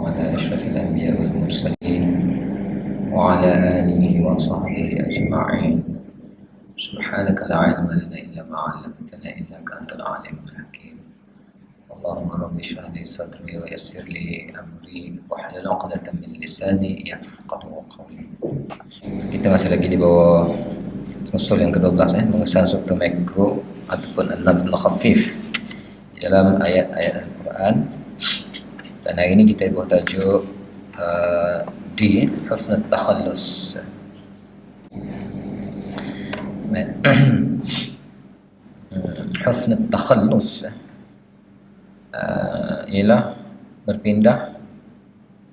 وعلى أشرف الأنبياء والمرسلين وعلى آله وصحبه أجمعين. سبحانك لا علم لنا إلا ما علمتنا إنك أنت العليم الحكيم. اللهم رب اشرح لي صدري ويسر لي أمري واحلل عقدة من لساني يفقهوا قولي. Kita masih lagi di bawah usul yang ke-12 mengesan struktur makro ataupun an-nazm al-khafif dalam ayat-ayat Al-Quran. Dan hari ini kita buat tajuk di husnul takhallus. Husnul takhallus ialah berpindah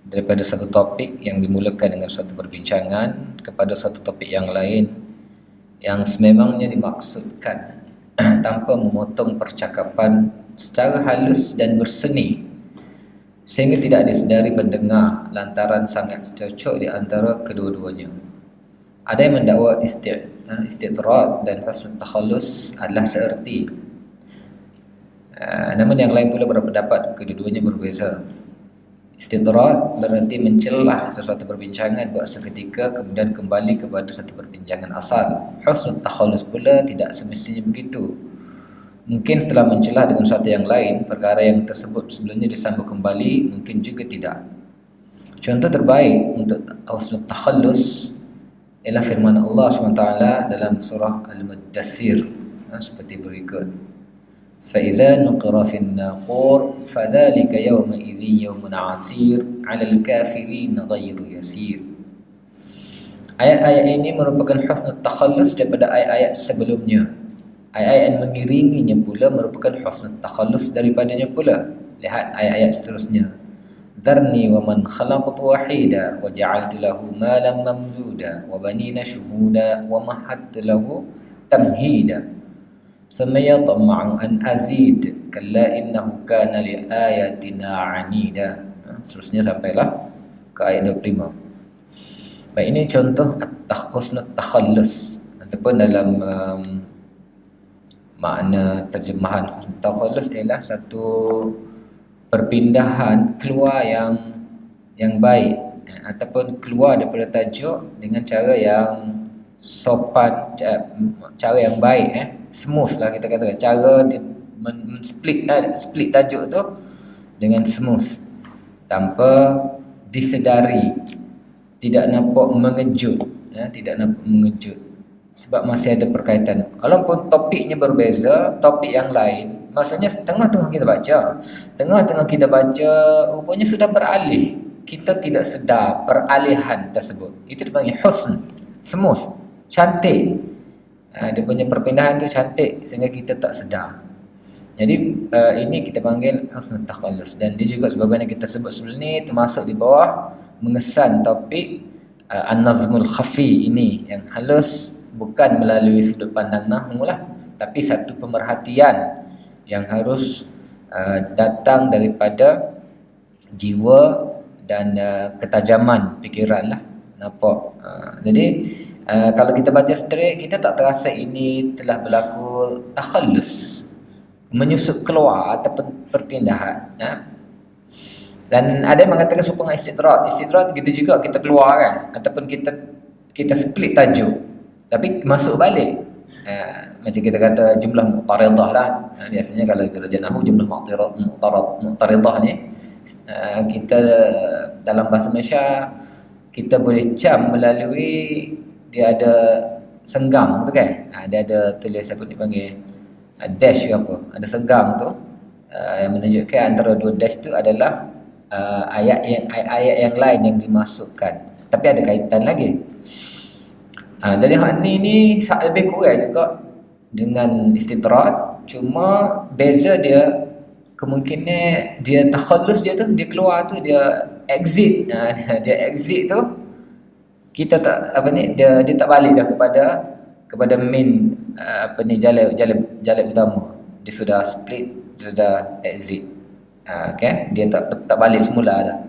daripada satu topik yang dimulakan dengan satu perbincangan kepada satu topik yang lain yang sememangnya dimaksudkan tanpa memotong percakapan secara halus dan berseni sehingga tidak disedari pendengar lantaran sangat cocok di antara kedua-duanya. Ada yang mendakwa istitrad dan husnul takhallus adalah seerti. Namun yang lain pula berpendapat kedua-duanya berbeza. Istitrad berarti mencelah sesuatu perbincangan buat seketika kemudian kembali kepada satu perbincangan asal. Husnul takhallus pula tidak semestinya begitu. Mungkin setelah mencelah dengan sesuatu yang lain, perkara yang tersebut sebelumnya disambung kembali, mungkin juga tidak. Contoh terbaik untuk husnul takhallus ialah firman Allah SWT dalam surah Al-Muddathir seperti berikut. فَإِذَا نُقِرَ فِي النَّاقُورِ فَذَلِكَ يَوْمَئِذٍ يَوْمٌ عَسِيرٌ عَلَى الْكَافِرِينَ غَيْرُ يَسِيرٌ. Ayat-ayat ini merupakan husnul takhallus daripada ayat-ayat sebelumnya. Ayat-ayat yang mengiringinya pula merupakan husnul takhallus daripadanya pula. Lihat ayat-ayat seterusnya. Dharni wa man khalaqtu wahida wa ja'altu lahu malan mamduda wa banina shuhuda wa mahattu lahu tamhida. Samayatma'u an azid kalla innahu kana li ayatina anida. Seterusnya sampailah ke ayat 25. Baik, ini contoh husnul takhallus ataupun dalam makna terjemahan husnul takhallus ialah satu perpindahan keluar yang baik ataupun keluar daripada tajuk dengan cara yang sopan, cara yang baik smooth lah kita kata, cara split tajuk tu dengan smooth tanpa disedari, tidak nampak mengejut, tidak nampak mengejut sebab masih ada perkaitan. Walaupun topiknya berbeza, topik yang lain, maksudnya tengah-tengah kita baca rupanya sudah beralih, kita tidak sedar peralihan tersebut. Itu dipanggil husn, smooth, cantik. Dia punya perpindahan tu cantik sehingga kita tak sedar. Jadi ini kita panggil husnul takhallus, dan dia juga sebagaimana kita sebut sebelum ni termasuk di bawah mengesan topik an-nazmul khafi ini yang halus, bukan melalui sudut pandang nahwu lah, tapi satu pemerhatian yang harus datang daripada jiwa dan ketajaman fikiran lah, nampak. Jadi kalau kita baca straight, kita tak terasa ini telah berlaku takhallus, menyusup keluar ataupun perpindahan. Dan ada yang mengatakan supaya istitrad gitu juga, kita keluar kan, ataupun kita split tajuk tapi masuk balik. Macam kita kata jumlah muqtaridah lah. Biasanya kalau kita belajar nahwu, jumlah muqtaridah ni kita dalam bahasa Malaysia kita boleh cam melalui dia ada senggang tu kan. Dia ada tulis apa ni panggil dash ke apa, ada senggang tu yang menunjukkan antara dua dash tu adalah ayat yang lain yang dimasukkan, tapi ada kaitan lagi. Dari hal ni lebih kurang juga dengan istitrad, cuma beza dia kemungkinan dia takhallus dia keluar tu, dia exit. Dia exit tu kita tak dia tak balik dah kepada main jalan utama. Dia sudah split, sudah exit. Okay? Dia tak balik semula dah.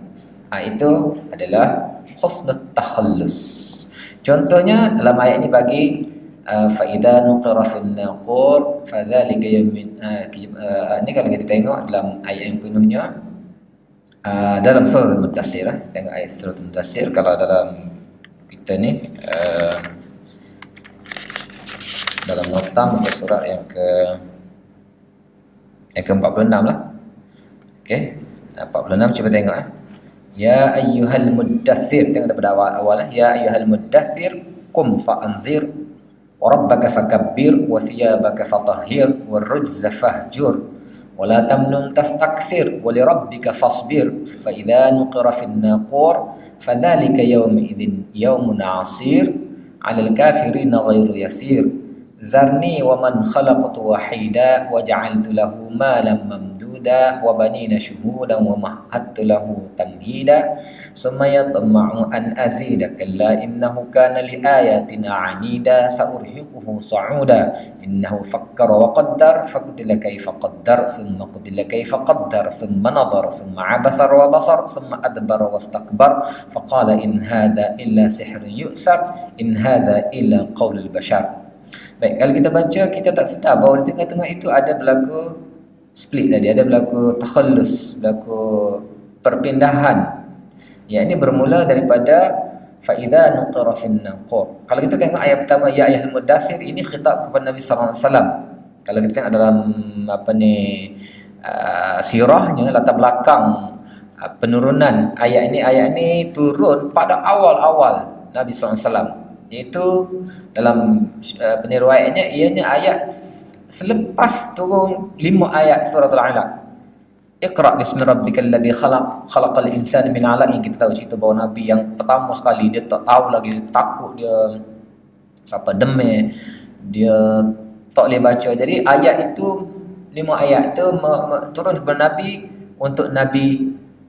Itu adalah husnul takhallus. Contohnya dalam ayat ini bagi فَإِذَا نُقِرَ فِي النَّاقُورِ فَذَلِكَ يَوْمٍ. Ini kalau kita tengok dalam ayat yang penuhnya, Dalam surah Al-Mudaththir, tengok ayat surah Al-Mudaththir. Kalau dalam kita ni dalam nota muka surat yang ke-46 lah. Okey. 46 cuba tengok Ya ayyuhal muddaththir, tengok daripada awal Ya ayyuhal muddaththir qum fa'anzir wa rabbaka fakabbir wa thiyabaka fatahhir wa rujza fahjur wa la tamnun tastakthir wa li rabbika fasbir fa idza nuqira fin naqur fadzalika yawma idzin yawmun 'asir 'alal kafirin ghairu yasir Zarni wa man khalaqtu wahida wa ja'altu lahu malan mamduda wa banina shuhudan wa mahattu lahu tamhida summa yatma'u an azida kalla innahu kana li ayatina 'anida sa'urhiquhu sa'uda innahu fakkara wa qaddar faqtila kayfa qaddar thumma qutila kayfa qaddar thumma nadhara thumma 'abasa wa basar thumma adbara wastakbar faqala in hadha illa sihrun yu'sar in hadha illa qaulul bashar. Baik, kalau kita baca, kita tak sedar bahawa di tengah-tengah itu ada berlaku split tadi, ada berlaku takhallus, berlaku perpindahan. Ya, ini bermula daripada fa'idha nuqira fin naqur. Kalau kita tengok ayat pertama ya ayyuhal mudaththir, ini khitab kepada Nabi sallallahu alaihi wasallam. Kalau kita tengok dalam sirahnya, latar belakang penurunan ayat ini turun pada awal-awal Nabi sallallahu alaihi wasallam. Iaitu dalam peniriwayatnya ianya ayat selepas turun 5 ayat surah Al-Alaq. Iqra bismi rabbikal ladzi khalaq khalaqal insana min 'alaq. Kita tahu cerita bahawa Nabi yang pertama sekali dia tak tahu lagi, dia takut, dia siapa demam, dia tak boleh baca. Jadi ayat itu 5 ayat itu turun kepada Nabi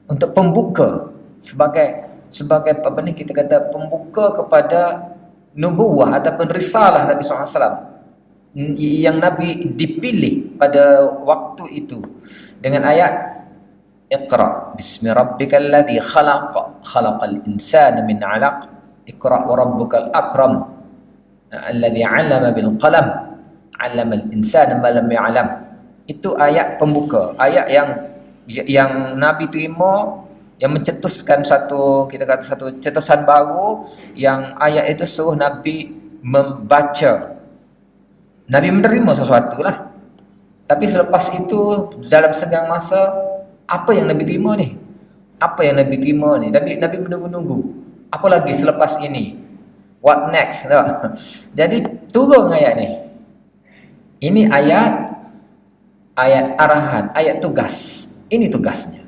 untuk pembuka sebagai apa ni kita kata pembuka kepada nubuwah ataupun risalah Nabi SAW yang Nabi dipilih pada waktu itu dengan ayat Iqra bismi rabbikal ladzi khalaq khalaqal insana min 'alaq Iqra wa rabbukal akram alladzi 'allama bil qalam 'allamal insana ma lam ya'lam. Itu ayat pembuka, ayat yang Nabi terima, yang mencetuskan satu cetusan baru, yang ayat itu suruh Nabi membaca. Nabi menerima sesuatu lah. Tapi selepas itu dalam senggang masa, apa yang Nabi terima ni? Apa yang Nabi terima ni? Nabi menunggu-nunggu. Apa lagi selepas ini? What next? Jadi turun ayat ni. Ini ayat arahan, ayat tugas. Ini tugasnya.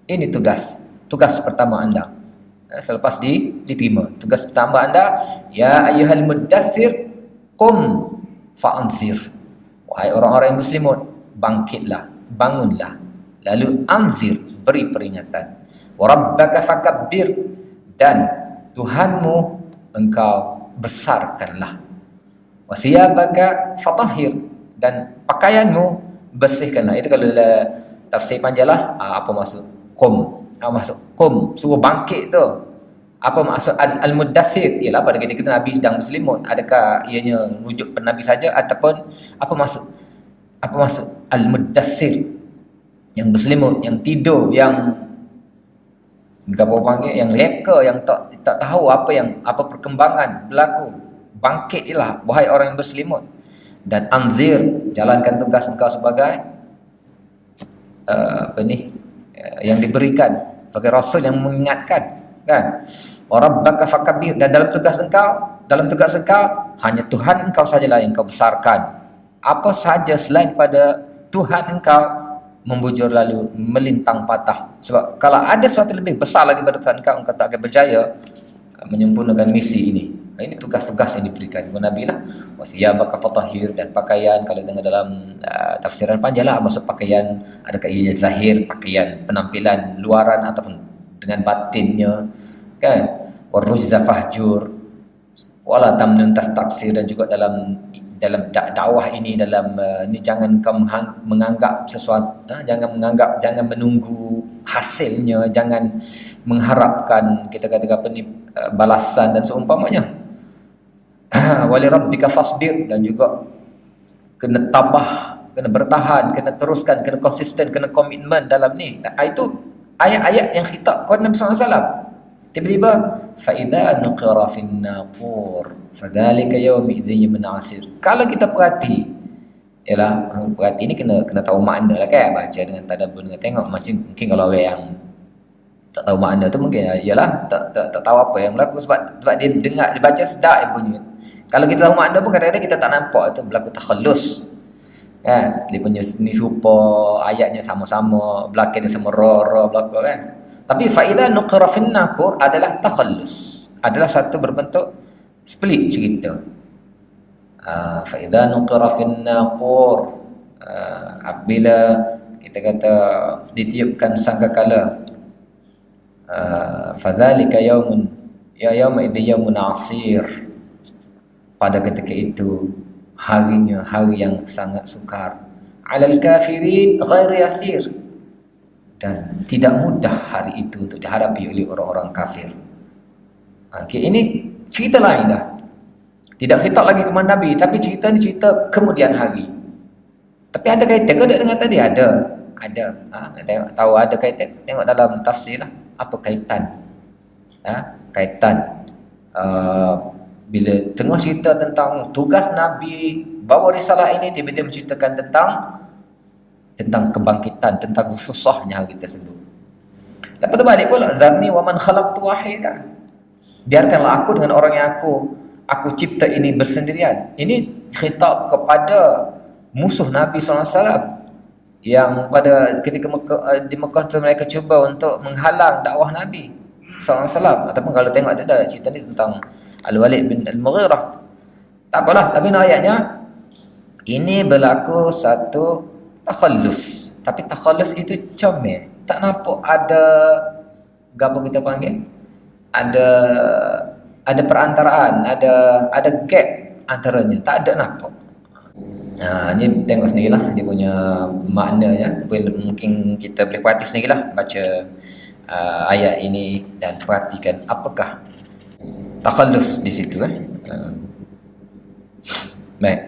Ini tugas pertama anda. Selepas diterima, tugas pertama anda, ya ayyuhal muddaththir qum fa'anzir. Wahai orang-orang yang muslimun, bangkitlah, bangunlah. Lalu anzir, beri peringatan. Wa rabbaka fakabbir, dan Tuhanmu engkau besarkanlah. Wa thiyabaka fatahhir, dan pakaianmu bersihkanlah. Itu kalau tafsir panjanglah, apa maksud qum? Maksud qum, suruh bangkit tu. Apa maksud al-muddaththir? Ialah pada ketika Nabi sedang berselimut. Adakah ianya rujuk pada Nabi saja ataupun apa maksud al-muddaththir? Yang berselimut, yang tidur, yang apa panggil, yang leka, yang tak tahu apa perkembangan berlaku. Bangkitlah wahai orang yang berselimut, dan anzir, jalankan tugas engkau sebagai yang diberikan sebagai rasul yang mengingatkan, kan? Wa rabbaka fakabbir, dan dalam tugas engkau hanya Tuhan engkau sajalah yang engkau besarkan. Apa saja selain pada Tuhan engkau membujur lalu melintang patah. Sebab kalau ada sesuatu lebih besar lagi pada Tuhan engkau tak akan berjaya menyempurnakan misi ini. Ini tugas-tugas yang diberikan kepada Nabi lah. Wa thiyabaka fatahhir, dan pakaian, kalau dengar dalam tafsiran panjang lah, maksud pakaian adakah ianya zahir, pakaian penampilan luaran ataupun dengan batinnya, kan? Wa rujza fahjur wala tamnun tastaksir, dan juga dalam dakwah ini, dalam ni jangan kau menganggap sesuatu, jangan menunggu hasilnya, jangan mengharapkan kita kata apa ni balasan dan seumpamanya. Wali rabbika fasbir, dan juga kena tabah, kena bertahan, kena teruskan, kena konsisten, kena komitmen dalam ni. Itu ayat-ayat yang khitab kepada Nabi SAW. Tiba-tiba fa idza nuqira fin naqur fadzalika yawmi idzin menasir. Kalau kita perhati, ialah perhati ni kena tahu makna lah kan, baca dengan tadabbur, dengan tengok. Macam mungkin kalau orang yang tak tahu makna tu mungkin ialah tak tahu apa yang berlaku, sebab dia dengar, dia baca sedap dia bunyi. Kalau kita tahu makna pun kadang-kadang kita tak nampak tu berlaku takhallus. Kan? Dia punya ni serupa, ayatnya sama-sama, belakang dia sama ra belaka kan. Tapi faida nuqra fin naqur adalah takhallus. Adalah satu berbentuk split cerita. Faida nuqra fin naqur, apabila kita kata ditiupkan sangkakala, fadzalika yaumun yauma idzi yaumun asir, pada ketika itu harinya hari yang sangat sukar, alal kafirin ghairu yasir, dan tidak mudah hari itu untuk dihadapi oleh orang-orang kafir. Okey, ini cerita lain dah, tidak khitab lagi kepada Nabi, tapi cerita ni cerita kemudian hari. Tapi ada kaitan ke dengan tadi? Ada. Tengok tahu ada kaitan, tengok dalam tafsir lah. Apa kaitan? Kaitan bila tengah cerita tentang tugas Nabi bawa risalah ini, tiba-tiba menceritakan tentang kebangkitan, tentang susahnya hari tersebut. Lepas tu balik pula, zarni wa man khalaqtu wahida, biarkanlah aku dengan orang yang aku cipta ini bersendirian. Ini khitab kepada musuh Nabi SAW yang pada ketika di Mekah tu mereka cuba untuk menghalang dakwah Nabi SAW. Ataupun kalau tengok ada cerita ni tentang Al-Walid bin Al-Mughirah. Tak apalah, tapi ayatnya ini berlaku satu takhallus. Tapi takhallus itu comel, tak nampak ada apa kita panggil, ada perantaraan, ada gap antaranya, tak ada nampak. Ni tengok sendirilah dia punya maknanya. Mungkin kita boleh perhati sendirilah, baca ayat ini dan perhatikan apakah takhallus di situ. Baik.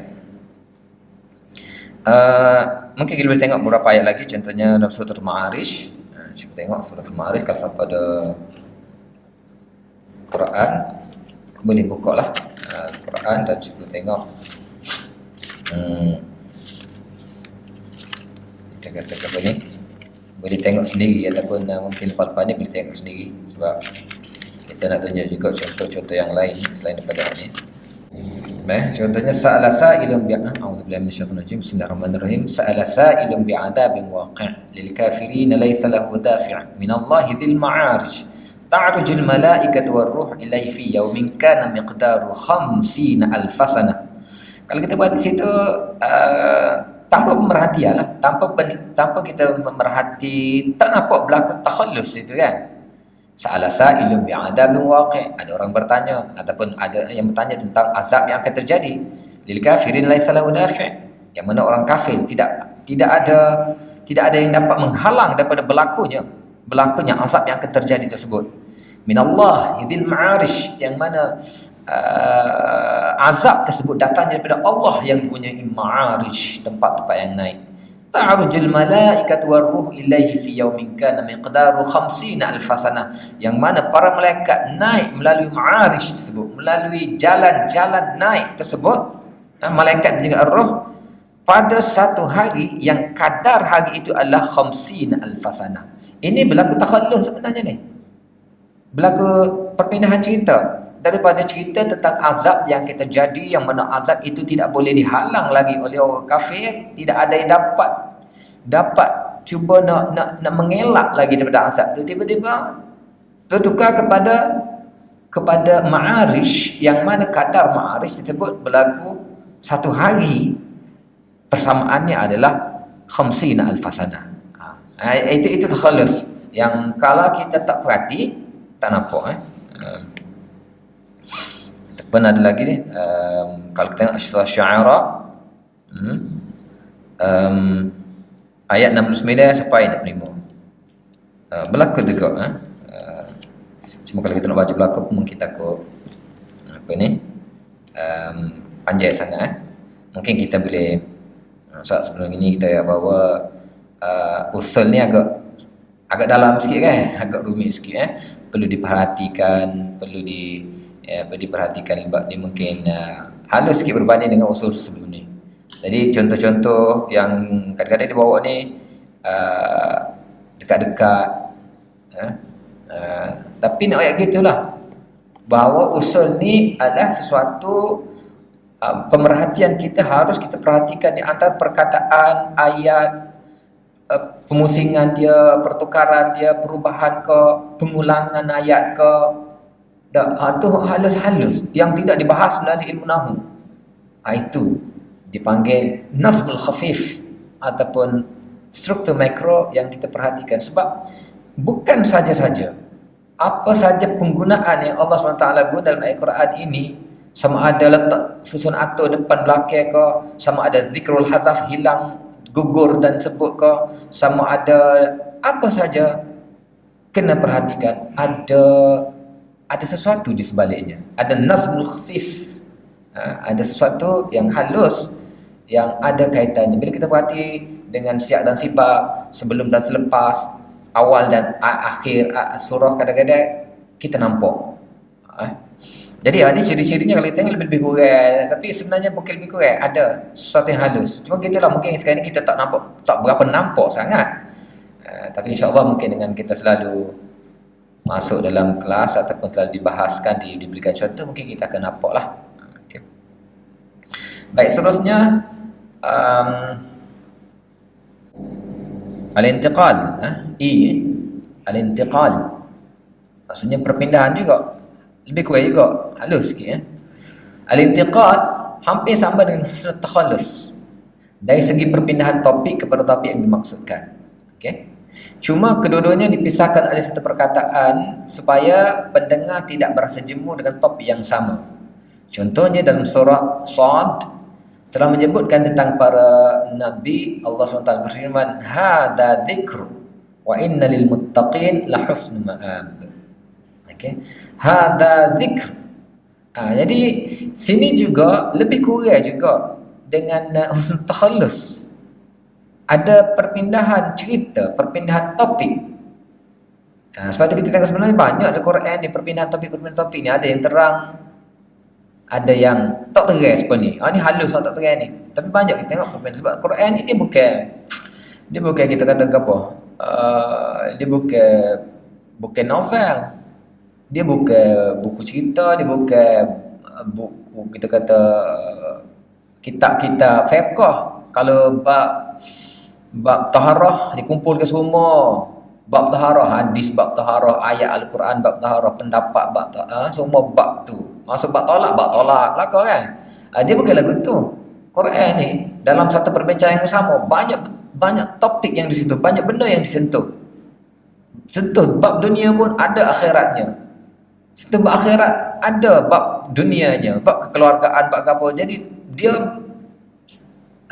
Mungkin kita boleh tengok beberapa ayat lagi, contohnya dalam surah Al-Ma'arij. Cuba tengok surah Al-Ma'arij, kalau siapa ada Quran boleh buka lah Quran dan cuba tengok. Kita kata apa ni, boleh tengok sendiri ataupun mungkin lepas-lepas ni boleh tengok sendiri, sebab kita nak tunjuk juga contoh-contoh yang lain selain daripada ni. Contohnya sa'ala sa'ilun a'udzubillahi minasyaitonir rajim. Bismillahirrahmanirrahim. Sa'ala sa'ilun bi'adzabin waqi' lil kafirin laysa lahu dafi' minallahi dzil ma'arij ta'rujul malaikatu war-ruh ilaihi fi yaumin kana miqdaru 50 alf sanah. Kalau kita buat di situ tanpa pemerhatian lah, tanpa kita memerhati, tak nampak berlaku takhallus itu kan. Sa'ala sa'ilun bi'adzabin waqi', ada orang bertanya ataupun ada yang bertanya tentang azab yang akan terjadi. Lil kafirin laisa lahu dafi', yang mana orang kafir tidak ada yang dapat menghalang daripada berlakunya azab yang akan terjadi tersebut. Minallah dzil ma'arij, yang mana azab tersebut datang daripada Allah yang punya ma'arij, tempat-tempat yang naik. Ta'rujul malaikatu war-ruh ilaihi fi yaumin kana miqdaru 50 alf sanah, yang mana para malaikat naik melalui ma'arij tersebut, melalui jalan-jalan naik tersebut, malaikat dan juga ar-ruh, pada satu hari yang kadar hari itu adalah 50 alf sanah. Ini berlaku takhallus sebenarnya ni, berlaku perpindahan cerita daripada cerita tentang azab yang akan terjadi, yang mana azab itu tidak boleh dihalang lagi oleh orang kafir, tidak ada yang dapat cuba nak mengelak lagi daripada azab itu. Tiba-tiba bertukar kepada ma'arij, yang mana kadar ma'arij tersebut berlaku satu hari, persamaannya adalah 50 alf sanah. Itu takhallus yang kalau kita tak perhati tak nampak. Pun ada lagi ni, kalau kita tengok surah Syu'ara, ayat 69 sampai 65, berlaku juga. Cuma kalau kita nak baca berlaku pun mungkin takut panjang sangat. Mungkin kita boleh sebelum ini kita bawa usul ni agak agak dalam sikit kan, agak rumit sikit perlu diperhatikan, diperhatikan sebab dia mungkin halus sikit berbanding dengan usul sebelum ni. Jadi contoh-contoh yang kadang-kadang dibawa ni dekat-dekat tapi nak ayat gitulah, bahawa usul ni adalah sesuatu pemerhatian kita, harus kita perhatikan di antara perkataan, ayat, pemusingan dia, pertukaran dia, perubahan ke, pengulangan ayat ke, itu halus-halus yang tidak dibahas melalui ilmu nahu. Itu dipanggil nazmul khafif ataupun struktur makro yang kita perhatikan. Sebab bukan saja-saja apa saja penggunaan yang Allah SWT guna dalam ayat Quran ini, sama ada letak susun atur depan belakang ke, sama ada zikrul hazaf hilang, gugur dan sebut ke, sama ada apa saja, kena perhatikan ada sesuatu di sebaliknya, ada nazmul khafif, ada sesuatu yang halus yang ada kaitannya. Bila kita perhati dengan siak dan sibak, sebelum dan selepas, awal dan akhir surah, kadang-kadang kita nampak. Jadi ini ciri-cirinya kalau kita tengok lebih kurang, tapi sebenarnya bukan lebih kurang, ada sesuatu yang halus. Cuma kita lah mungkin sekarang ni kita tak berapa nampak sangat. Tapi insya-Allah mungkin dengan kita selalu masuk dalam kelas ataupun selalu dibahaskan, diberikan contoh, mungkin kita akan nampak lah. Okay. Baik, seterusnya al-intiqal, al-intiqal maksudnya perpindahan juga, lebih kurang juga halus sikit. Al-intiqal hampir sama dengan takhallus dari segi perpindahan topik kepada topik yang dimaksudkan. Okey. Cuma kedua-duanya dipisahkan oleh satu perkataan supaya pendengar tidak berasa jemu dengan topik yang sama. Contohnya dalam surah Shad, setelah menyebutkan tentang para nabi, Allah SWT berfirman, hadza dzikr wa inna lil muttaqin la husnu ma'ab. Okey. Hadza dzikr. Jadi sini juga lebih kurang juga dengan husnul takhallus. Ada perpindahan cerita, perpindahan topik. Sebab tu kita tengok sebenarnya banyak dalam Quran ni perpindahan topik ni, ada yang terang, ada yang tak terang sebenarnya. Ni halus tak terang ni. Tapi banyak kita tengok perpindahan, sebab Quran ni dia bukan kita kata apa? Dia bukan novel. Dia bukan buku cerita, dia bukan buku kita kata kitab-kitab fiqh. Kalau bab taharah dikumpulkan semua, bab taharah, hadis bab taharah, ayat al-Quran bab taharah, pendapat bab semua bab tu. Masuk bab tolak belaka kan. Dia bukan lagu tu. Quran ni dalam satu perbincangan yang sama, banyak topik yang di situ, banyak benda yang disentuh. Sentuh bab dunia pun ada akhiratnya. Sentuh bab akhirat ada bab dunianya, bab kekeluargaan, bab apa. Jadi dia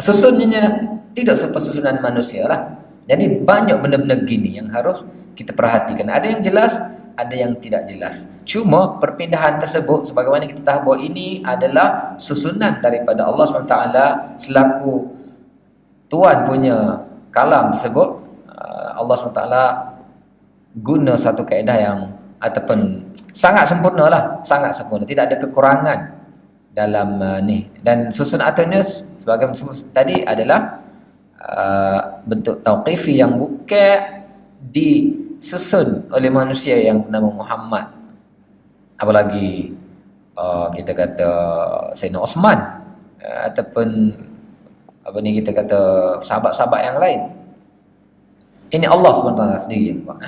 susunannya tidak seperti susunan manusia lah. Jadi banyak benda-benda gini yang harus kita perhatikan. Ada yang jelas, ada yang tidak jelas. Cuma perpindahan tersebut, sebagaimana kita tahu bahawa ini adalah susunan daripada Allah SWT selaku Tuhan punya kalam tersebut. Allah SWT guna satu kaedah yang ataupun sangat sempurna lah, sangat sempurna, tidak ada kekurangan dalam ni. Dan susun aturnya sebagai tadi adalah bentuk tauqifi yang bukan disusun oleh manusia yang bernama Muhammad, apalagi kita kata Sayyidina Osman, ataupun apa ni kita kata sahabat-sahabat yang lain. Ini Allah SWT sendiri yang buat.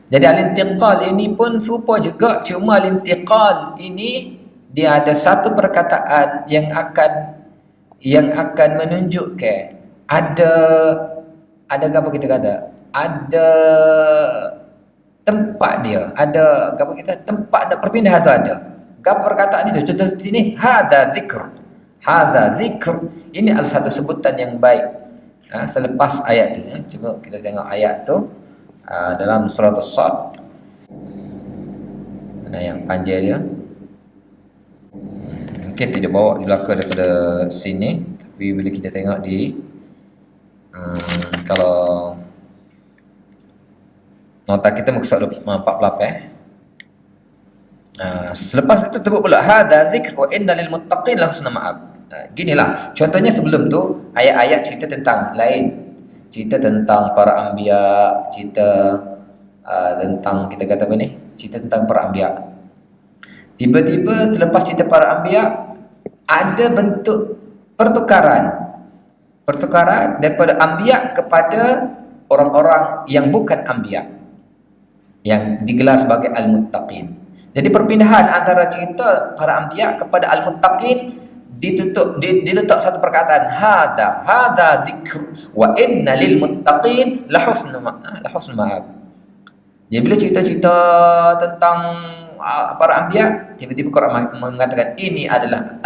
Jadi al-intiqal ini pun serupa juga, cuma al-intiqal ini dia ada satu perkataan yang akan menunjukkan ada apa kita kata, ada tempat dia, ada apa kita tempat nak perpindahan tu ada. Apa perkataan itu? Contoh sini hadza dzikr. Ini adalah satu sebutan yang baik. Selepas ayat tu, cuba kita tengok ayat tu dalam surah As-Sad. Mana yang panjang dia? Mungkin tidak bawa di belakang daripada sini, tapi bila kita tengok di kalau Nota kita muka surat 48. Selepas itu sebut pula hadza zikr wa inna lil muttaqin la husna ma'ab. Ginilah contohnya sebelum tu ayat-ayat cerita tentang lain, cerita tentang para anbiya, cerita tentang kita kata apa ni, cerita tentang para anbiya. Tiba-tiba selepas cerita para anbiya ada bentuk pertukaran daripada anbiya kepada orang-orang yang bukan anbiya, yang digelar sebagai al-muttaqin. Jadi perpindahan antara cerita para anbiya kepada al-muttaqin diletak satu perkataan hadza zikr wa inna lil muttaqin la husna ma'ab. Jadi bila cerita-cerita tentang para anbiya, tiba-tiba Quran mengatakan ini adalah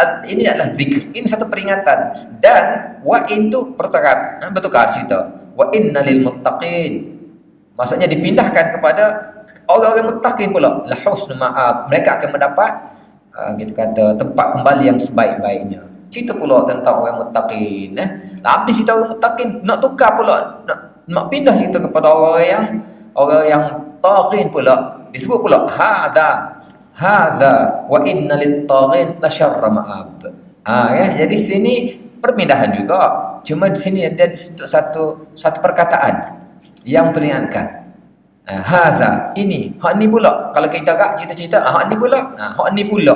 zikr, ini satu peringatan, dan wa itu bertukar cerita wa inna lil muttaqin, maksudnya dipindahkan kepada orang-orang muttaqin pula, la husnul ma'ab, mereka akan mendapat kita kata tempat kembali yang sebaik-baiknya. Cerita pula tentang orang muttaqin, habis cerita orang muttaqin nak tukar pula, nak pindah cerita kepada orang yang taghin pula, disebut pula hadza wa inna lit taghin la syarra ma'ab. Jadi sini perpindahan juga, cuma di sini ada satu perkataan yang peringatkan. Haza, ini, hak ni pula. Kalau kita agak cerita-cerita, hak ni pula, hak ni pula,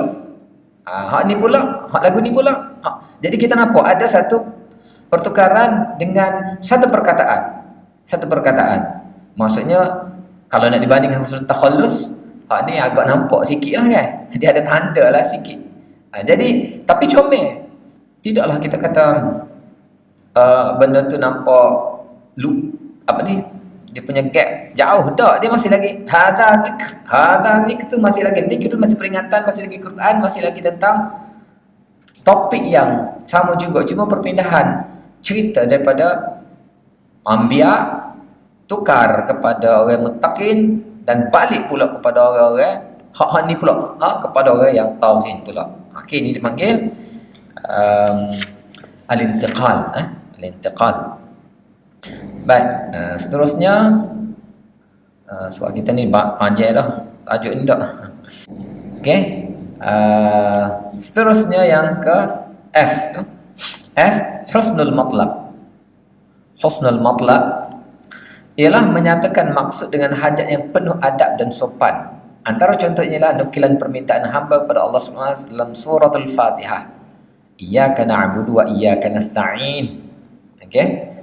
hak ni pula, hak lagu ni pula. Jadi kita nampak ada satu pertukaran dengan satu perkataan. Maksudnya kalau nak dibandingkan husnul takhallus, hak ni agak nampak sikit lah kan. Dia ada tanda lah sikit. Jadi tapi comel. Tidaklah kita kata benda tu nampak dia punya gap jauh, dah dia masih lagi hadza zikr tu masih lagi, zikr tu masih peringatan, masih lagi Quran, masih lagi tentang topik yang sama juga, cuma perpindahan cerita daripada anbiya tukar kepada orang muttaqin dan balik pula kepada orang-orang hak ni pula kepada orang yang tauhid pula. Okey, ini dipanggil al-intiqal. Baik, seterusnya sebab kita ni panjang dah tajuk ni dah. Okey, seterusnya yang ke F, husnul matlab ialah menyatakan maksud dengan hajat yang penuh adab dan sopan. Antara contohnya ialah nukilan permintaan hamba kepada Allah SWT dalam surah Al-Fatihah, iyyaka na'budu wa iyyaka nasta'in. Okey,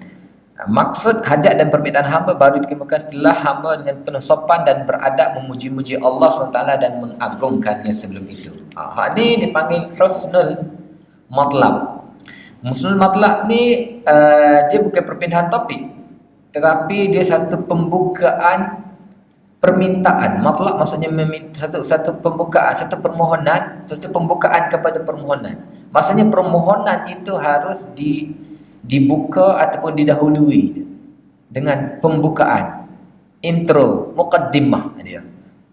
maksud hajat dan permintaan hamba baru dikemukakan setelah hamba dengan penuh sopan dan beradab memuji-muji Allah SWT dan mengagungkannya sebelum itu. Hak ni dipanggil husnul matlab. Husnul matlab ni dia bukan perpindahan topik, tetapi dia satu pembukaan permintaan. Matlab maksudnya satu pembukaan, satu permohonan, satu pembukaan kepada permohonan. Maksudnya permohonan itu harus dibuka ataupun didahului dengan pembukaan, intro, muqaddimah dia.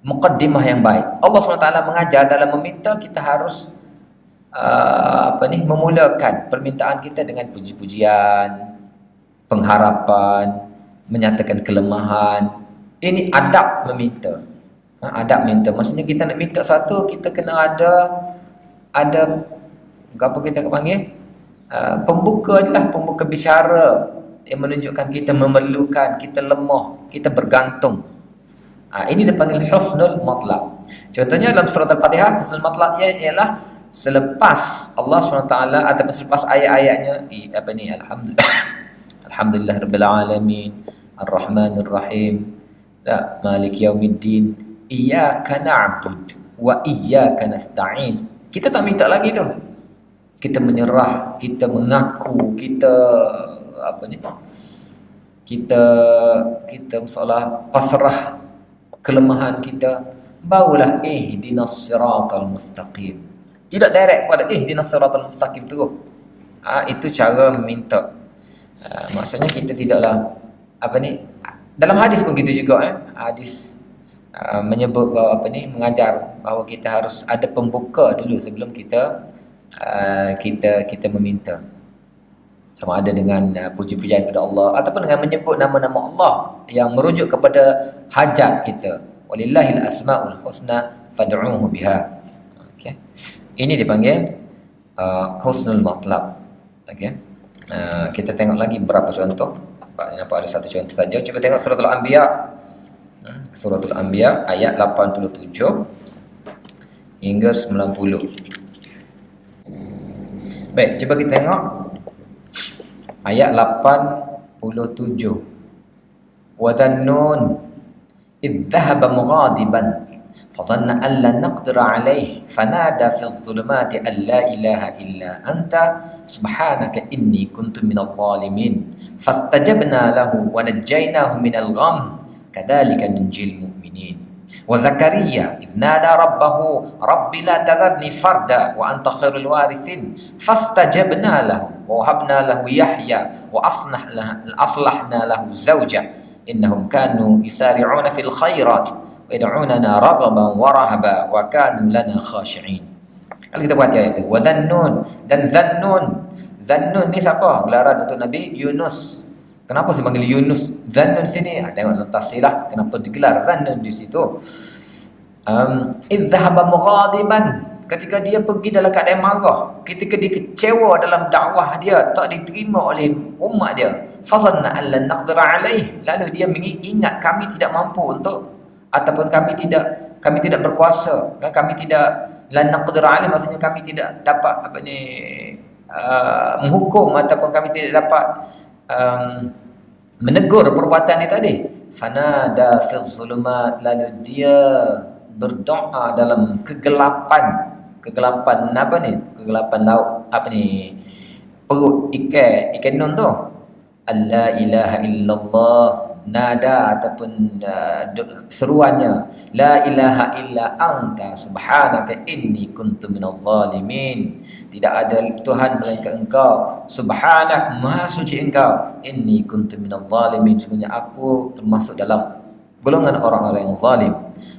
Muqaddimah yang baik. Allah SWT mengajar dalam meminta kita harus memulakan permintaan kita dengan puji-pujian, pengharapan, menyatakan kelemahan. Ini adab meminta. Adab minta. Maksudnya kita nak minta satu, kita kena ada apa kita panggil? Pembuka adalah pembuka bicara yang menunjukkan kita memerlukan, kita lemah, kita bergantung. Ini dipanggil husnul matlab. Contohnya dalam surah Al-Fatihah, husnul matlabnya ialah selepas Allah SWT ataupun selepas ayat-ayatnya Alhamdulillah Rabbil Alamin, Ar-Rahmanir Rahim, Maliki Yaumiddin, Iyyaka na'bud wa iyyaka nasta'in. Kita tak minta lagi tu. Kita menyerah, kita mengaku, kita masalah pasrah kelemahan kita, barulah ihdinas siratal mustaqim. Tidak direct pada ihdinas siratal mustaqim tu. Itu cara meminta. Maksudnya kita tidaklah dalam hadis pun gitu juga hadis menyebut bahawa mengajar bahawa kita harus ada pembuka dulu sebelum kita meminta. sama ada dengan puji-pujian kepada Allah ataupun dengan menyebut nama-nama Allah yang merujuk kepada hajat kita. Walillahil asmaul husna fad'uuhu biha. Okey. Ini dipanggil husnul matlab. Okey. Kita tengok lagi beberapa contoh. Nampak ada satu contoh saja. Cuba tengok suratul Anbiya. Suratul Anbiya ayat 87 hingga 90. Baik, cuba kita tengok ayat 87. Wa dhannun idh dhahaba mughadiban fadhanna an lan naqdira alayhi fanada fi adh-dhulumati an la ilaha illa anta subhanaka inni kuntu minadh dhalimin fastajabna lahu wa najjaynahu minal gham kadzalika nunjil mu'minin. Wa Zakaria idh nada rabbahu rabbi la tadharni farda wa anta khairul warithin fastajabna lahu wa wahabna lahu Yahya wa aslahna lahu zawja innahum kanu yusari'una fil khairat wa yad'unana raghaban wa rahaba wa kanu lana khashi'in. Kalau kita baca ayat itu, wa dhannun, dan Dhannun ni siapa? Gelaran untuk Nabi Yunus. Kenapa saya panggil Yunus Dhannun sini? Tengok dalam tafsir lah kenapa digelar Dhannun di situ. Idh dhahaba mughadiban, ketika dia pergi dalam keadaan marah, ketika dia kecewa dalam dakwah dia tak diterima oleh umat dia. Fadhanna an lan naqdira alaih, lalu dia mengingat kami tidak mampu untuk, ataupun kami tidak berkuasa, kami tidak, lan naqdira alaih maksudnya kami tidak dapat menghukum ataupun kami tidak dapat menegur perbuatan dia tadi. Fanada fil zulumat, lalu dia berdoa dalam kegelapan apa ni? Kegelapan laut, apa ni? Perut ikan nun tu. La ilaha illallah, nada ataupun seruannya, la ilaha illa anta subhanaka inni kuntu minadh dhalimin. Tidak ada Tuhan melainkan engkau, subhanak, maha suci engkau, inni kuntu minadh dhalimin, sesungguhnya aku termasuk dalam golongan orang-orang yang zalim.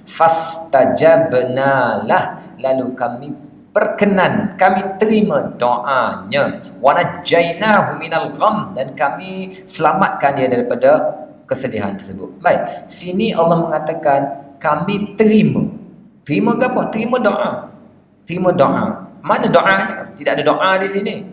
Fastajabna lah, lalu kami berkenan, kami terima doanya. Wa najjaynahu minal gham, dan kami selamatkan dia daripada kesedihan tersebut. Baik, sini Allah mengatakan kami terima. Terima ke apa? Terima doa. Terima doa. Mana doanya? Tidak ada doa di sini.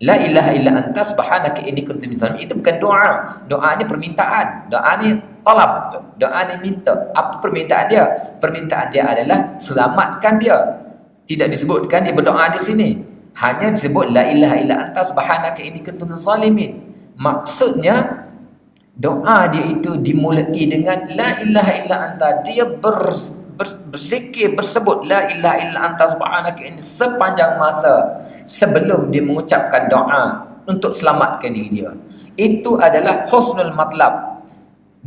La ilaha illa anta subhanaka inni kuntu minadh dhalimin. Itu bukan doa. Doa ni permintaan. Doa ni talab. Doa ni minta. Apa permintaan dia? Permintaan dia adalah selamatkan dia. Tidak disebutkan dia berdoa di sini. Hanya disebut la ilaha illa anta subhanaka inni kuntu minadh dhalimin. Maksudnya doa dia itu dimulai dengan la ilaha illa anta. Dia berzikir, bersebut la ilaha illa anta subhanaka inni sepanjang masa sebelum dia mengucapkan doa untuk selamatkan diri dia. Itu adalah husnul matlab.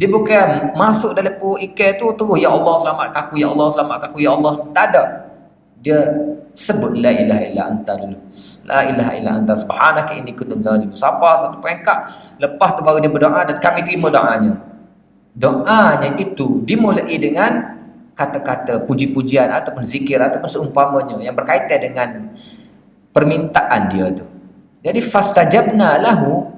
Dia bukan masuk dalam perut ikan tu terus ya Allah selamatkan aku, ya Allah selamatkan aku, ya Allah. Tak ada. Dia sebut la ilaha illa anta dulu. La ilaha illa anta subhanaka inni kuntu minadh dhalimin. Siapa satu peringkat, lepas tu baru dia berdoa dan kami terima doanya. Doanya itu dimulai dengan kata-kata puji-pujian ataupun zikir ataupun seumpamanya yang berkaitan dengan permintaan dia tu. Jadi fastajabna lahu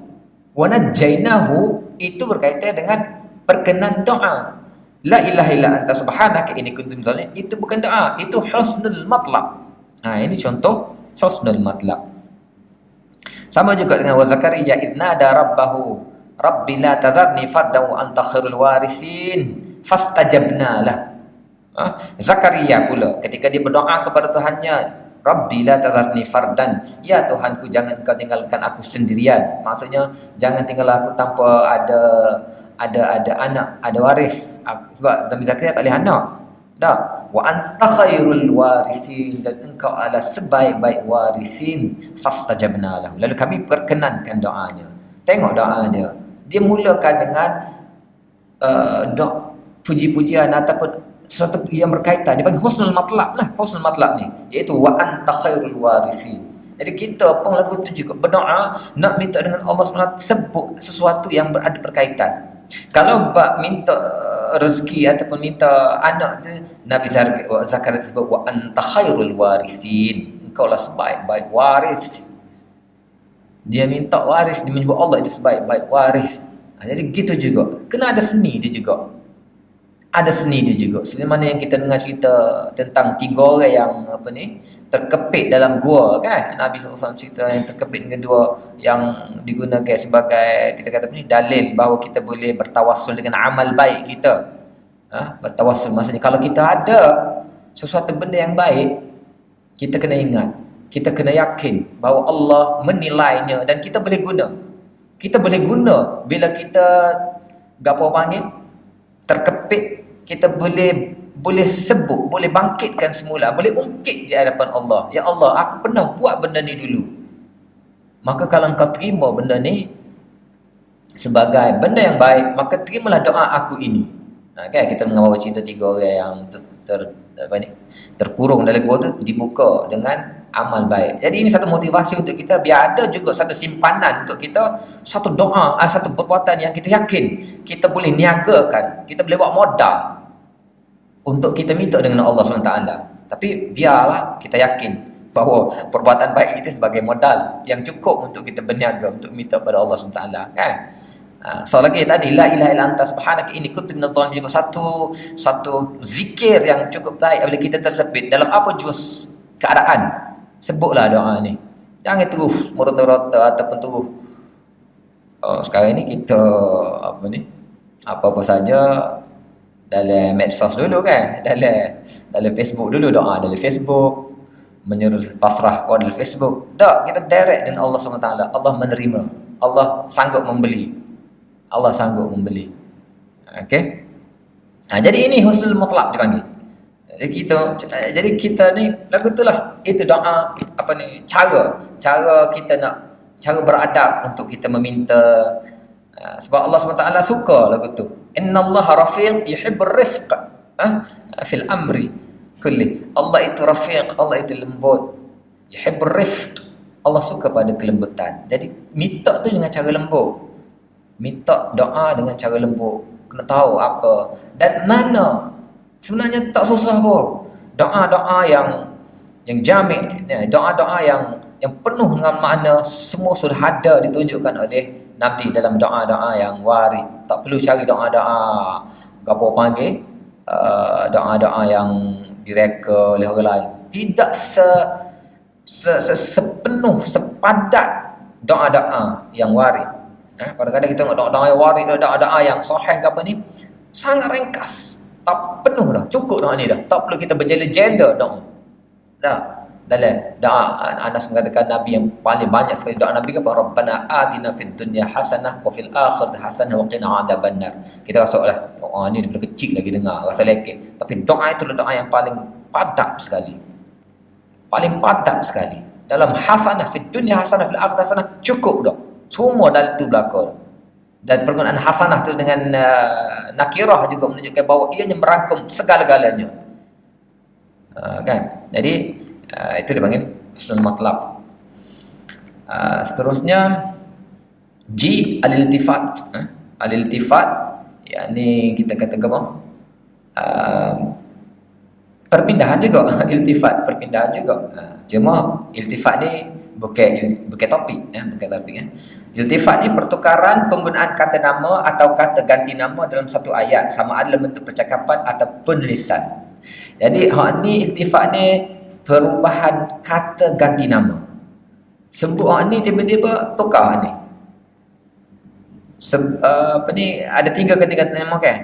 wa najjaynahu, itu berkaitan dengan perkenan doa. La ilaha illa anta subhanaka inni kuntu minadh dhalimin, itu bukan doa, itu husnul matlab. Ini contoh husnul matlab. Sama juga dengan wa Zakaria idh nada rabbahu rabbi la tadharni fardan wa anta khairul warithin fastajabna lah. Zakaria pula ketika dia berdoa kepada Tuhannya, Rabbi la tadharni fardan, ya Tuhanku jangan kau tinggalkan aku sendirian. Maksudnya jangan tinggal aku tanpa ada anak, ada waris. Sebab Nabi Zakaria tak boleh anak. Dah. Wa anta khairul warithin, dan engkau adalah sebaik-baik warisin. Fastajabna lahu, lalu kami perkenankan doanya. Tengok doa dia. Dia mulakan dengan puji-pujian ataupun sesuatu yang berkaitan, dia panggil husnul matlab lah. Husnul matlab ni iaitu wa anta khairul warithin. Jadi kita pun lagu tu juga berdoa nak minta dengan Allah SWT sebut sesuatu yang ada berkaitan. Kalau bab minta rezeki ataupun minta anak tu, Nabi Zakaria sebut wa anta khairul warithin, engkau lah sebaik-baik waris. Dia minta waris, dia menyebut Allah itu sebaik-baik waris. Jadi gitu juga. Kena ada seni dia juga. Ada seni dia juga. Seperti mana yang kita dengar cerita tentang 3 orang yang terkepit dalam gua kan. Nabi SAW cerita yang terkepit dengan 2 yang digunakan sebagai kita kata dalil bahawa kita boleh bertawassul dengan amal baik kita. Bertawassul maksudnya kalau kita ada sesuatu benda yang baik, kita kena ingat, kita kena yakin bahawa Allah menilainya dan kita boleh guna. Kita boleh guna bila kita gapo panggil terkepit, kita boleh sebut, boleh bangkitkan semula, boleh ungkit di hadapan Allah. Ya Allah, aku pernah buat benda ni dulu. Maka kalau engkau terima benda ni sebagai benda yang baik, maka terimalah doa aku ini. Kan kita mengabar cerita 3 orang yang terkurung dalam gua tu dibuka dengan amal baik. Jadi ini satu motivasi untuk kita, biar ada juga satu simpanan untuk kita, satu doa, satu perbuatan yang kita yakin kita boleh niagakan, kita boleh buat modal untuk kita minta dengan Allah SWT. Tapi biarlah kita yakin bahawa perbuatan baik itu sebagai modal yang cukup untuk kita berniaga untuk minta pada Allah SWT kan. So lagi tadi la ilaha illa anta subhanaka inni kuntu minadh dhalimin, juga satu zikir yang cukup baik apabila kita tersepit dalam apa jus keadaan. Sebutlah doa ni. Jangan terus merata-rata ataupun terus sekarang ni kita apa-apa saja dalam medsos dulu kan, dalam Facebook dulu, doa dalam Facebook, menyuruh pasrah dalam Facebook. Tak, kita direct dengan Allah SWT. Allah menerima, Allah sanggup membeli. Allah sanggup membeli. Okey. Jadi ini husnul mutlaq dipanggil. Jadi kita ni lagu itulah, itu doa cara kita nak, cara beradab untuk kita meminta. Sebab Allah SWT suka lagu tu. Innallaha rafiq yuhibbur rifq fil amri kulli. Allah itu rafiq, Allah itu lembut. Yuhibbur rifq, Allah suka pada kelembutan. Jadi minta tu dengan cara lembut. Minta doa dengan cara lembut. Kena tahu apa dan mana. Sebenarnya tak susah pun. Doa-doa yang jami', doa-doa yang penuh dengan makna, semua sudah ada ditunjukkan oleh Nabi dalam doa-doa yang warid. Tak perlu cari doa-doa gapo panggil doa-doa yang direka oleh orang lain. Tidak sepenuh, sepadat doa-doa yang warid. Kadang-kadang kita tengok doa-doa yang warid, doa-doa yang sahih ke apa ni, sangat ringkas. Tak penuh dah, cukup doa ni dah. Tak perlu kita berjela-jela doa. Dalam doa Anas mengatakan Nabi yang paling banyak sekali doa Nabi ke Rabbana atina fid dunya hasanah wa fil akhirati hasanah wa qina adzabannar. Kita rasalah doa ni daripada kecil lagi dengar, rasa lekeh. Tapi doa itu adalah doa yang paling padat sekali. Paling padat sekali. Dalam hasanah fid dunya hasanah fil akhirati hasanah cukup dah. Semua dalam itu berlaku. Dan penggunaan hasanah itu dengan nakirah juga menunjukkan bahawa ianya merangkum segala-galanya. Kan? Jadi itu dipanggil husnul matlab. Seterusnya G al-iltifat. Al-iltifat yakni kita kata apa? Perpindahan juga. Iltifat perpindahan juga. Cuma iltifat ni bukan topik bukan topik. Iltifat ni pertukaran penggunaan kata nama atau kata ganti nama dalam satu ayat, sama ada dalam bentuk percakapan ataupun lisan. Jadi hak ni iltifat ni perubahan kata ganti nama. Sebut hak ni tiba-tiba tukar ni. Ada 3 kata ganti nama kan?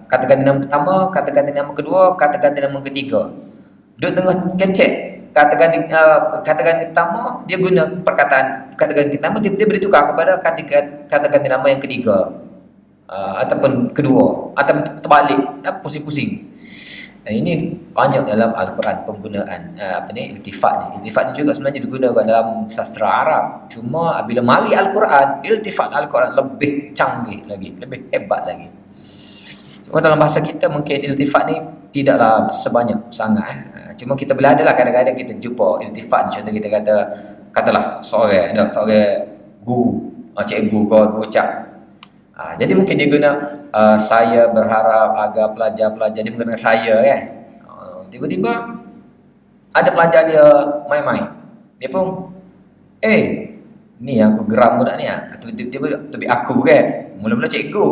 Kata ganti nama pertama, kata ganti nama kedua, kata ganti nama ketiga. Duduk tengah kecek. Kata ganti pertama dia guna perkataan kata ganti nama, dia boleh tukar kepada kata ganti nama yang ketiga ataupun kedua atau terbalik, pusing-pusing. Ini banyak dalam Al-Quran penggunaan iltifat ni. Iltifat ni juga sebenarnya digunakan dalam sastra Arab. Cuma bila mari Al-Quran, iltifat Al-Quran lebih canggih lagi, lebih hebat lagi. Cuma dalam bahasa kita mungkin iltifat ni tidaklah sebanyak sangat. Cuma kita boleh adalah kadang-kadang kita jumpa iltifat. Contoh kita katalah seorang guru, cikgu kau berucap. Jadi mungkin dia guna saya berharap agar pelajar-pelajar dia menggunakan saya kan. Tiba-tiba ada pelajar dia main-main. Dia pun Ni yang aku geram budak ni atau tiba-tiba tubik aku kan. Mula-mula cikgu.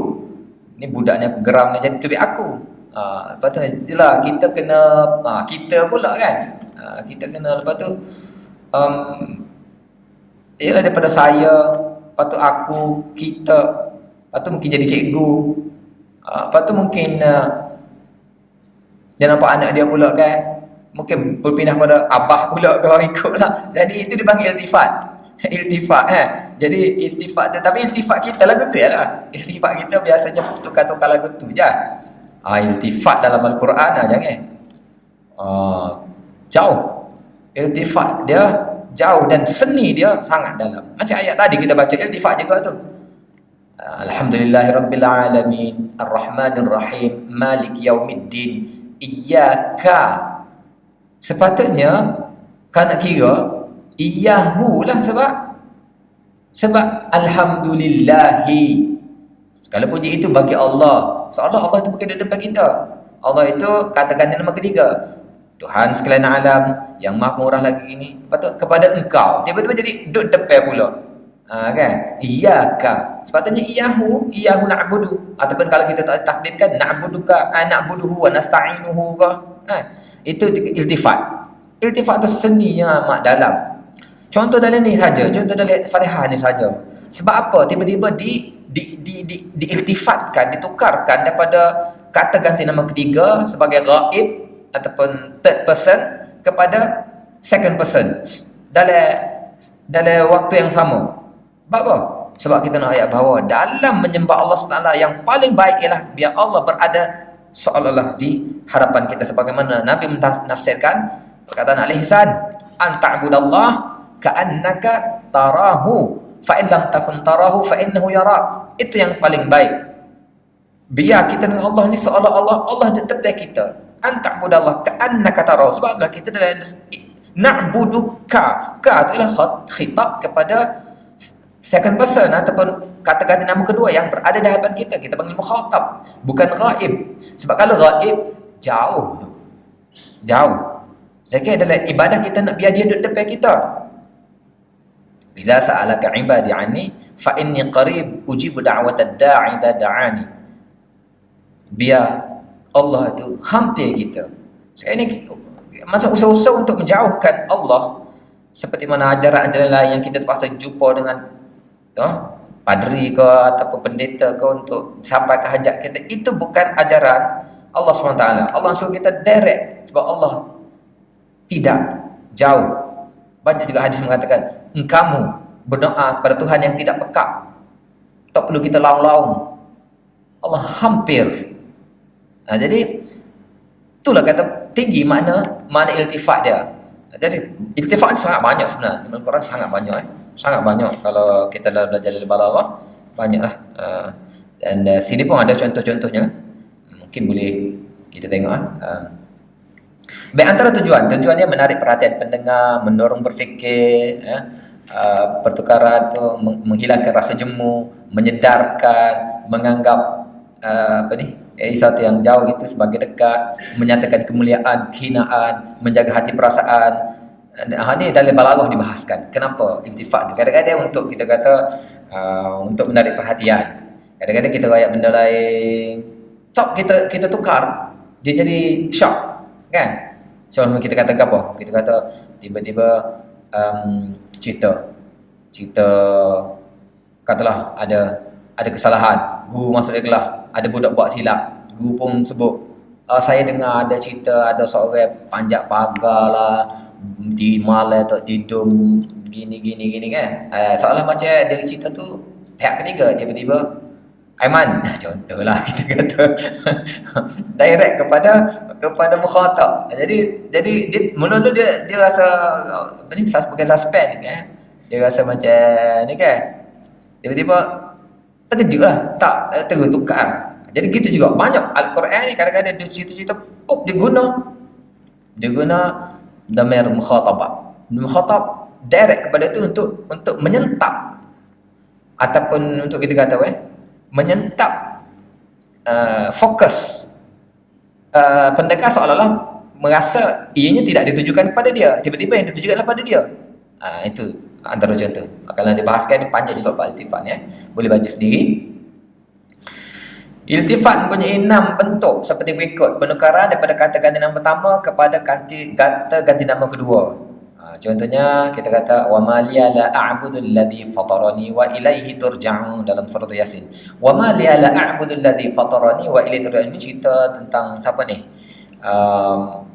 Ni budak ni aku geram ni jadi tubik aku. Lepas tu jelah kita kena kita pula kan. Kita kena lepas tu ialah daripada saya, lepas tu aku, kita, lepas tu mungkin jadi cikgu. Lepas tu mungkin dia nampak anak dia pula kan. Mungkin berpindah pada abah pula kau ikutlah. Jadi itu dipanggil iltifat. Iltifat Jadi iltifat tu, tapi iltifat kita lagu tu lah. Iltifat kita biasanya tukar-tukar lagu tu je. Iltifat dalam Al-Quran jangan. Jauh. Iltifat dia jauh dan seni dia sangat dalam. Macam ayat tadi kita baca iltifat juga tu. Alhamdulillahirabbil alamin, arrahmanir rahim, malik yaumiddin, iyyaka. Sepatutnya kan nak kira iyyahu lah sebab alhamdulillahi. Segala puji itu bagi Allah. Seolah Allah itu bukan di depan kita. Allah itu katakan nama ketiga. Tuhan sekalian alam yang maha murah lagi ini. Patut kepada engkau. Tiba-tiba jadi duduk depan pula. Kan? Iyyaka. Sepatutnya iyyahu na'budu. Ataupun kalau kita tak takdirkan na'buduka, na'buduhu wa nasta'inuhu ka. Itu iltifat. Iltifat tu seninya amat dalam. Contoh dalam ni saja, contoh dalam Fatihah ni saja. Sebab apa? Tiba-tiba diiltifatkan, ditukarkan daripada kata ganti nama ketiga sebagai ghaib ataupun third person kepada second person dalam waktu yang sama. Sebab apa? Sebab kita nak ayat bahawa dalam menyembah Allah SWT yang paling baik ialah biar Allah berada seolah-olah di harapan kita, sebagaimana Nabi menafsirkan perkataan al-ihsan, an ta'budallah ka'annaka tarahu fa in lam takun tarahu fa innahu yarak. Itu yang paling baik. Biar kita dengan Allah ni seolah-olah Allah di depan kita. An ta'budallah ka'annaka tarahu. Sebab itulah kita dalam na'buduka. Ka itulah khitab kepada second person ataupun kata-kata nama kedua yang berada di hadapan kita. Kita panggil mukhatab, bukan ghaib. Sebab kalau ghaib jauh tu. Jauh. Jadi adalah ibadah kita nak biar dia duduk depan kita. Idza sa'alaka 'ibadi 'anni fa inni qarib ujibu da'watad da'i idza da'ani. Biar Allah itu hampir kita. Sekarang ni masa usaha-usaha untuk menjauhkan Allah, seperti mana ajaran-ajaran lain yang kita terpaksa jumpa dengan padri ke ataupun pendeta ke untuk sampai ke hajat kita, itu bukan ajaran Allah SWT. Allah suruh kita direct sebab Allah tidak jauh. Banyak juga hadis mengatakan kamu berdoa kepada Tuhan yang tidak pekak, tak perlu kita laung-laung, Allah hampir. Jadi itulah kata tinggi makna iltifat dia. Jadi iltifat ni sangat banyak sebenarnya. Dalam Al-Quran sangat banyak sangat banyak. Kalau kita dah belajar dari balaghah, banyaklah. Dan sini pun ada contoh-contohnya. Mungkin boleh kita tengok. Baik, antara tujuannya menarik perhatian pendengar, mendorong berfikir, pertukaran tu, menghilangkan rasa jemu, menyedarkan, menganggap sesuatu yang jauh itu sebagai dekat, menyatakan kemuliaan, kehinaan, menjaga hati perasaan. Ini dalam balaghah dibahaskan. Kenapa iltifat tu? Kadang-kadang untuk kita kata untuk menarik perhatian. Kadang-kadang kita rayak benda lain, kita tukar, dia jadi shock, kan? So kita kata apa? Kita kata tiba-tiba cerita katalah ada kesalahan, guru masuk dalam kelas, ada budak buat silap, guru pun sebut, saya dengar ada cerita ada seorang panjat pagar lah, di malam tak tidur gini kan. Seolah macam dari cerita tu pihak ketiga tiba-tiba Aiman contohlah kita kata direct kepada mukhatab. Jadi dia mula-mula dia rasa ni bukan suspend kan. Dia rasa macam ni kan. Tiba-tiba terkejutlah, tak tertukar. Jadi gitu juga banyak Al-Quran ni kadang-kadang dia cerita-cerita dia guna dhamir mukhatabah. Mukhatab direct kepada tu untuk menyentap ataupun untuk kita kata menyentap fokus pendekar seolah-olah merasa ianya tidak ditujukan kepada dia, tiba-tiba yang ditujukan kepada dia. Itu Antara contoh. Kalau dibahaskan, panjang juga Pak iltifat ya. Boleh baca sendiri. Iltifat mempunyai 6 bentuk seperti berikut. Penukaran daripada kata ganti nama pertama kepada kata ganti nama kedua. Contohnya kita kata wa ma liya la a'budu alladhi fatarani wa ilaihi turja'un dalam surah Yasin. Wa ma liya la a'budu alladhi fatarani wa ilaihi turja'un. Ini cerita tentang siapa ni?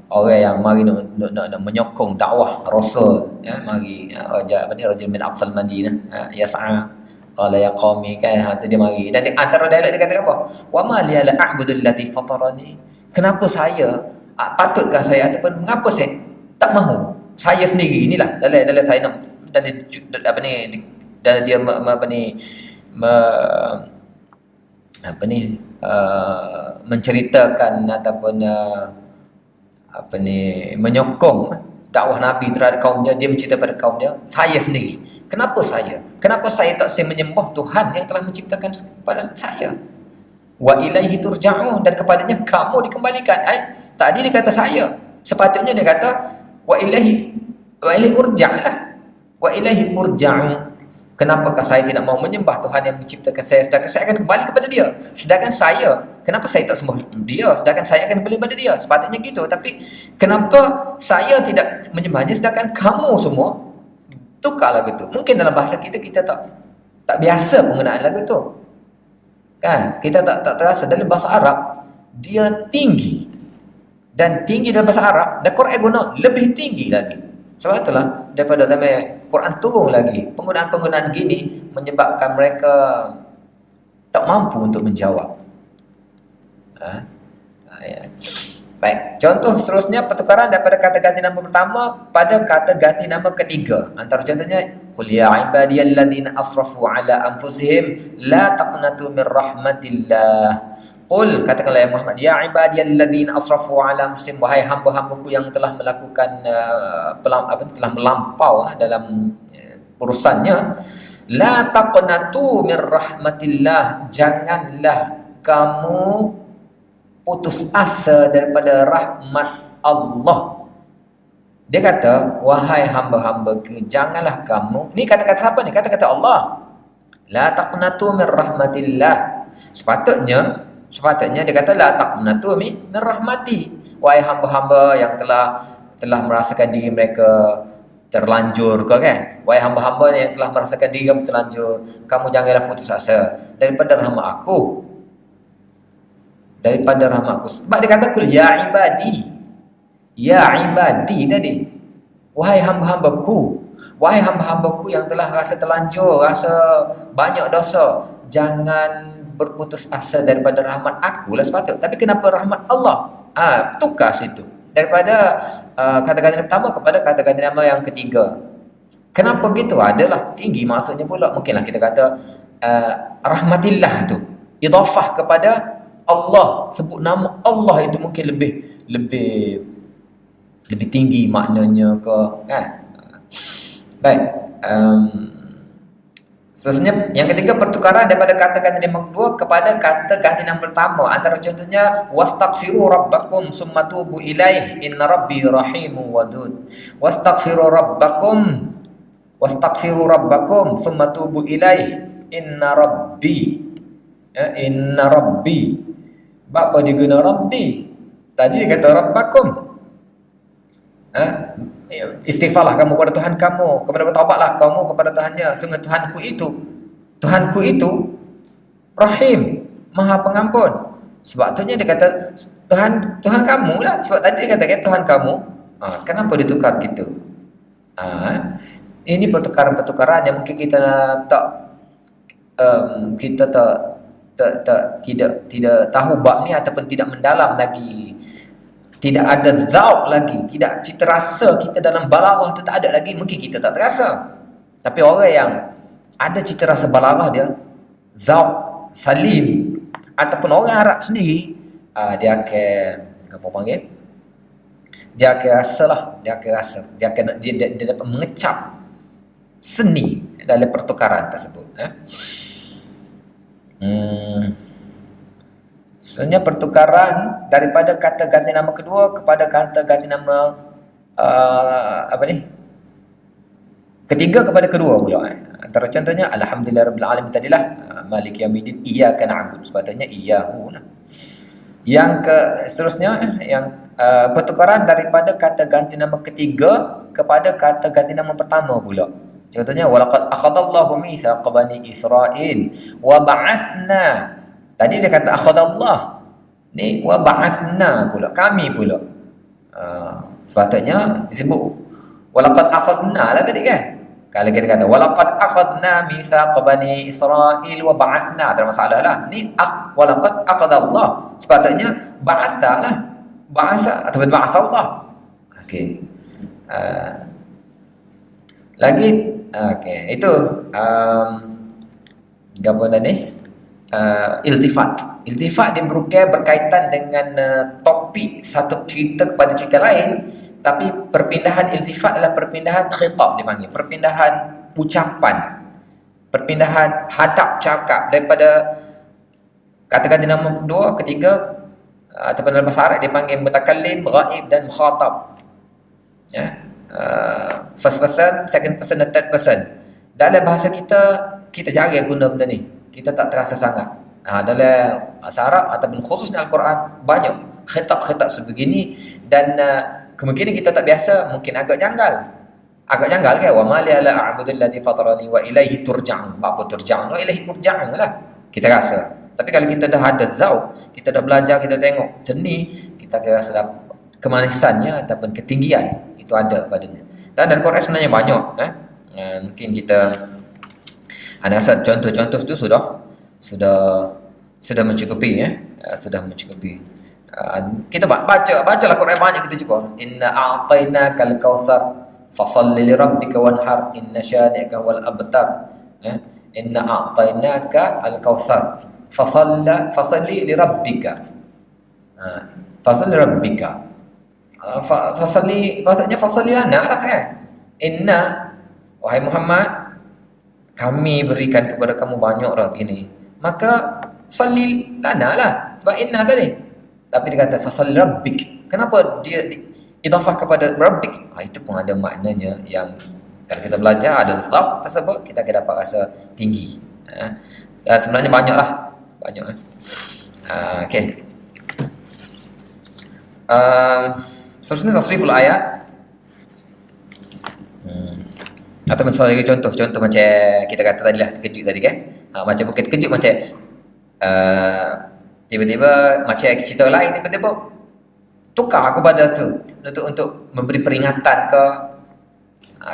Orang yang mari nak menyokong dakwah Rasul ya, mari apa ni, Rajul min Aqsal Madinah yas'a qala ya qaumi kan, tu dia mari. Dan antara dialog dia kata apa? Wa ma liya la a'budu alladhi fatarani. Kenapa saya patutkah saya ataupun mengapa saya tak mahu saya sendiri inilah dalam saya nak dalam apa ni dalam dia menceritakan ataupun menyokong dakwah Nabi terhadap kaumnya. Dia mencerita pada kaumnya, saya sendiri, kenapa saya tak menyembah Tuhan yang telah menciptakan pada saya. Wa ilaihi turja'un, dan kepadanya kamu dikembalikan. Tadi dia kata saya, sepatutnya dia kata wa ilaihi urja'lah. Wa ilaihi urja'un. Kenapakah saya tidak mau menyembah Tuhan yang menciptakan saya, sedangkan saya akan kembali kepada dia? Sedangkan saya, kenapa saya tak sembah dia, sedangkan saya akan kembali kepada dia? Sepatutnya gitu. Tapi kenapa saya tidak menyembahnya sedangkan kamu semua tukar lagu tu? Mungkin dalam bahasa kita tak biasa penggunaan lagu tu, kan? Kita tak terasa. Dalam bahasa Arab dia tinggi, dan tinggi dalam bahasa Arab, dan Quran guna lebih tinggi lagi. Sebab itulah daripada zaman Quran turun lagi, penggunaan-penggunaan gini menyebabkan mereka tak mampu untuk menjawab. Ya. Baik, contoh seterusnya pertukaran daripada kata ganti nama pertama pada kata ganti nama ketiga. Antara contohnya, qul ya ibadiyalladzina asrafu ala anfusihim la taqnatu min rahmatillah. Qul, katakanlah ya Muhammad, ya ibadiyalladzina asrafu ala anfusihim, wahai hamba-hambaku yang telah melakukan telah melampau dalam urusannya, la taqnatu min rahmatillah, janganlah kamu putus asa daripada rahmat Allah. Dia kata, wahai hamba-hambaku, janganlah kamu, ni kata-kata siapa ni? Kata-kata Allah. La taqnatu min rahmatillah. Sepatutnya dia kata la taqnatu min rahmati. Wahai hamba-hamba yang telah merasakan diri mereka terlanjur ke, kan? Wahai hamba-hamba yang telah merasakan diri kamu terlanjur, kamu janganlah putus asa daripada rahmat aku. Daripada rahmat aku. Sebab dia kata kul ya ibadi. Ya ibadi tadi. Wahai hamba-hambaku. Wahai hamba-hambaku yang telah rasa terlanjur, rasa banyak dosa, jangan berputus asa daripada rahmat aku lah sepatut. Tapi kenapa rahmat Allah? Tukar situ. Daripada kata-kata pertama kepada kata-kata nama yang ketiga. Kenapa gitu? Adalah tinggi maksudnya pula. Mungkinlah kita kata rahmatillah tu idhafah kepada Allah, sebut nama Allah itu mungkin lebih tinggi maknanya ke, kan? Baik. Seterusnya yang ketiga, pertukaran daripada kata ganti nama kedua kepada kata ganti nama pertama. Antara contohnya, wastaghfiru rabbakum summa tubu ilaih inna rabbi rahimu wadud. Wastaghfiru rabbakum summa tubu ilaih inna rabbi. Inna rabbi. Bapa dia guna rabbi. Tadi dia kata rabbakum. Istighfarlah kamu kepada Tuhan kamu, kepada bertaubatlah kamu kepada Tuhannya. Sungguh Tuhanku itu Rahim, Maha Pengampun. Sebab tu dia kata Tuhan kamu lah. Sebab tadi dia kata Tuhan kamu. Kenapa ditukar gitu? Ini pertukaran-pertukaran yang mungkin kita tidak tahu bab ni ataupun tidak mendalam lagi. Tidak ada zauq lagi, tidak cita rasa kita dalam balaghah tu tak ada lagi, mungkin kita tak terasa. Tapi orang yang ada cita rasa balaghah dia, zauq salim, ataupun orang Arab sendiri, dia akan apa panggil? Dia akan rasa, dia dapat mengecap seni dalam pertukaran tersebut. Sebenarnya pertukaran daripada kata ganti nama kedua kepada kata ganti nama Ketiga kepada kedua pula. Antara contohnya alhamdulillahirabbil alamin tadilah, maliki yaumiddin iyyaka na'budu, sepatutnya iyyahu lah. Yang seterusnya yang pertukaran daripada kata ganti nama ketiga kepada kata ganti nama pertama pula. Contohnya walaqad akhadallahu mitsaqa bani Israil wa ba'athna. Tadi dia kata akhadallah. Ni wa ba'athna pula, kami pula. Sepatutnya disebut walaqad akhadna lah tadi kan. Kalau kita kata walaqad akhadna mitsaqa bani Israil wa ba'athna, tak ada masalah lah. Ni walaqad akhadallah, sepatutnya ba'atha lah. Ba'atha atau ba'athallah. Okey. Lagi okey, itu apa tadi? Iltifat. Iltifat dia berkaitan dengan topik satu cerita kepada cerita lain, tapi perpindahan iltifat adalah perpindahan khitab dipanggil, perpindahan ucapan, perpindahan hadap cakap daripada kata-kata nama kedua, ketiga, ataupun dalam bahasa Arab dipanggil mutakallim, ghaib dan mukhatab. Ya. First person, second person dan third person. Dalam bahasa kita jarang guna benda ni. Kita tak terasa sangat. Dalam bahasa Arab ataupun khususnya Al-Quran banyak khitab-khitab sebegini, dan kemungkinan kita tak biasa, mungkin agak janggal. Agak janggal kan? Wa ma li la a'budu alladhi fatarani wa ilaihi turja'un. Apa turja'un? Wa ilaihi turja'un lah. Kita rasa. Tapi kalau kita dah ada zauq, kita dah belajar, kita tengok jernih, kita akan rasa kemanisannya ataupun ketinggian itu ada padanya. Dan dalam Quran sebenarnya banyak. Mungkin kita anda rasa contoh-contoh itu sudah mencukupi, sudah mencukupi. Kita bacalah Quran banyak, kita jumpa inna a'tainakal kautsar fasalli li rabbika wanhar inna syani'aka wal abtar. Inna a'tainaka al kautsar fasalli li rabbika. Fasalli rabbika. Fasalli maksudnya fasalli lana lah kan. Inna, wahai Muhammad, kami berikan kepada kamu banyak dah gini, maka salli lana lah, sebab inna tadi. Tapi dia kata fasal rabbik. Kenapa dia idafah kepada rabbik? Itu pun ada maknanya yang kalau kita belajar ada zab tersebut, kita akan dapat rasa tinggi. Dan sebenarnya banyaklah, banyak. Okey. Seterusnya tasriful ayat. Atau misalnya contoh macam kita kata tadi lah, terkejut tadi kan. Macam bukan terkejut, macam tiba-tiba macam cerita lain, tiba-tiba tukar kepada tu untuk memberi peringatan ke.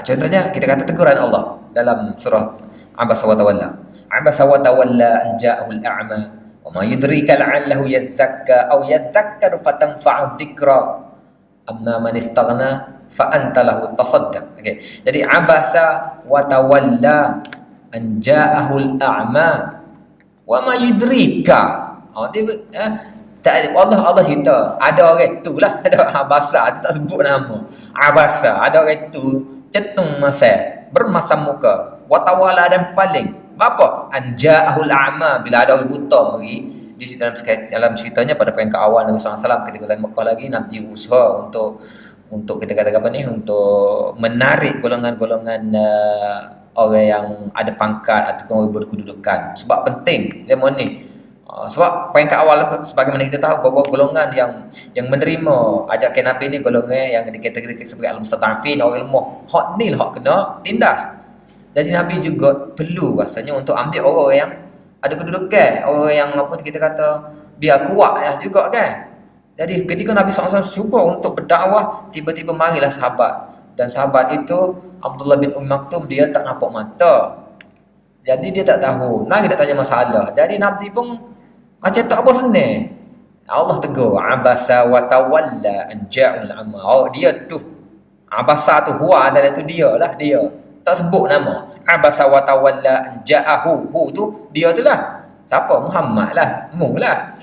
Contohnya kita kata teguran Allah dalam surah Abasa wa Tawalla. Abasa wa tawalla an ja'ahu al-a'ma wa ma yudrika la'allahu yazakka aw yadhakkaru fatanfa'u dhikra amma man istaghna fa anta lahu tasaddaq. Okey. Jadi abasa wa tawalla an ja'ahu al-a'ma wa ma yudrika. Allah cerita ada orang tu lah, ada abasa tu tak sebut nama. Abasa ada orang tu cetung masa, bermasam muka, wa tawalla dan paling apa? An ja'ahu al-a'ma, bila ada orang buta mari. Di dalam ceritanya pada peringkat awal Nabi SAW ketika zaman Mekah lagi, Nabi usaha untuk kita kata apa ni, untuk menarik golongan-golongan orang yang ada pangkat ataupun orang berkedudukan. Sebab penting dia ni. Sebab peringkat awal sebagaimana kita tahu bahawa golongan yang menerima ajakan Nabi ni golongan yang dikategorikan sebagai al-mustad'afin, orang lemah. Hak ni lah hak kena tindas. Jadi Nabi juga perlu rasanya untuk ambil orang yang ada kedudukan, orang yang apa kita kata biar kuat lah juga kan. Jadi ketika Nabi SAW cuba untuk berdakwah, tiba-tiba marilah sahabat. Dan sahabat itu Abdullah bin Maktum, dia tak nampak mata. Jadi dia tak tahu. Nabi nak tanya masalah. Jadi Nabi pun macam tak apa senang. Allah tegur, abasa wa tawalla an ja'ul amma. Dia tu. Abasa tu, huwa adalah tu dia lah, dia. Tak sebut nama. Abasa wa tawalla an ja'ahu. Hu tu dia tu lah. Siapa? Muhammad lah. Mu lah.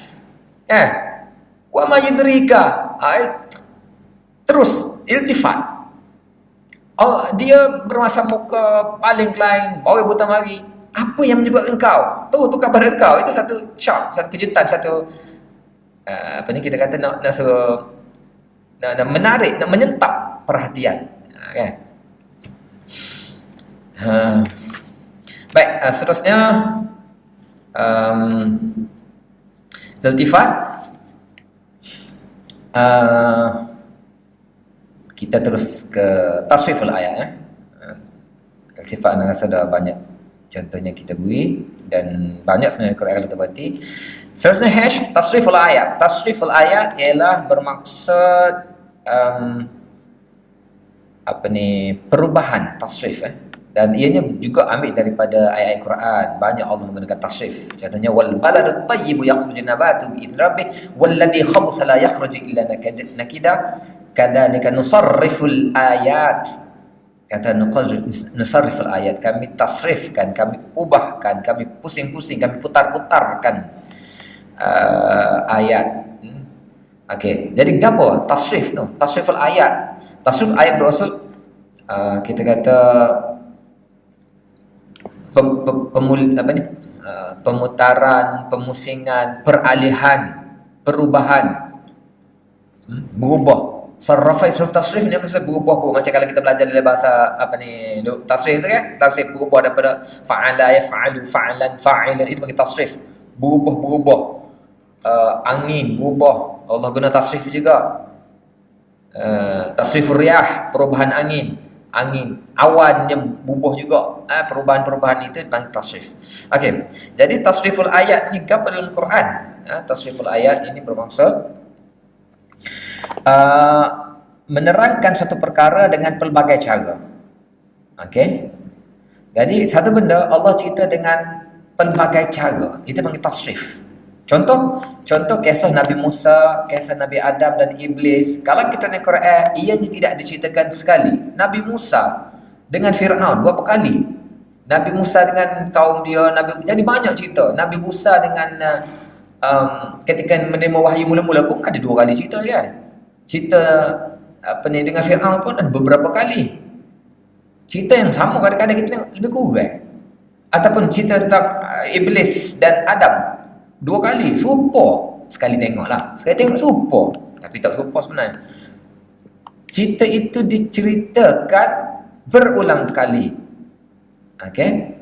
Wa ma yudrika. Terus iltifat. Dia bermasam muka paling lain, orang buta mari. Apa yang menyebabkan engkau? Tu tukar pada engkau. Itu satu shock, satu kejutan, satu apa ni kita kata nak menarik, nak menyentap perhatian. Kan? Ha. Baik, seterusnya um, iltifat. Kita terus ke tasriful ayat. Iltifat saya rasa dah banyak contohnya kita beri dan banyak sebenarnya Quran kalau terbati. Seterusnya tasriful ayat. Tasriful ayat ialah bermaksud perubahan tasrif dan ianya juga ambil daripada ayat Quran. Banyak Allah menggunakan tasrif. Contohnya wal baladut tayyibu yakhruju nabatu bi rabbih wal ladzi khabutha la yakhruju illa nakida kadzalika nusarriful ayat. Kata nusarriful ayat, kami tasrifkan, kami ubahkan, kami pusing-pusing, kami putar-putarkan ayat. Okey, jadi gapo tasrif tu? Tasriful ayat. Tasrif ayat bermaksud kita kata pemutaran, pemusingan, peralihan, perubahan, berubah. Sarrafa isruf tasrif ni maksud berubah. Macam kalau kita belajar dalam bahasa tasrif tu kan, tasrif berubah daripada fa'ala yaf'alu fa'lan fa'ilan, itu bagi tasrif. Berubah. Angin berubah, Allah guna tasrif juga. Tasrifur riyah, perubahan angin, awannya berubah juga. Perubahan-perubahan itu dipanggil tasrif. Okey. Jadi tasriful ayat ni apa dalam Quran? Tasriful ayat ini bermaksud menerangkan satu perkara dengan pelbagai cara. Okey. Jadi satu benda Allah cerita dengan pelbagai cara, itu panggil tasrif. Contoh kisah Nabi Musa, kisah Nabi Adam dan Iblis. Kalau kita tengok Quran, ianya tidak diceritakan sekali. Nabi Musa dengan Fir'aun berapa kali? Nabi Musa dengan kaum dia, jadi banyak cerita. Nabi Musa dengan ketika menerima wahyu mula-mula pun ada 2 kali cerita kan. Cerita dengan Fir'aun pun ada beberapa kali. Cerita yang sama kadang-kadang kita tengok lebih kurang. Ataupun cerita tentang Iblis dan Adam 2 kali, serupa. Sekali tengoklah, sekali tengok serupa, tapi tak serupa sebenarnya. Cerita itu diceritakan berulang kali. Okey.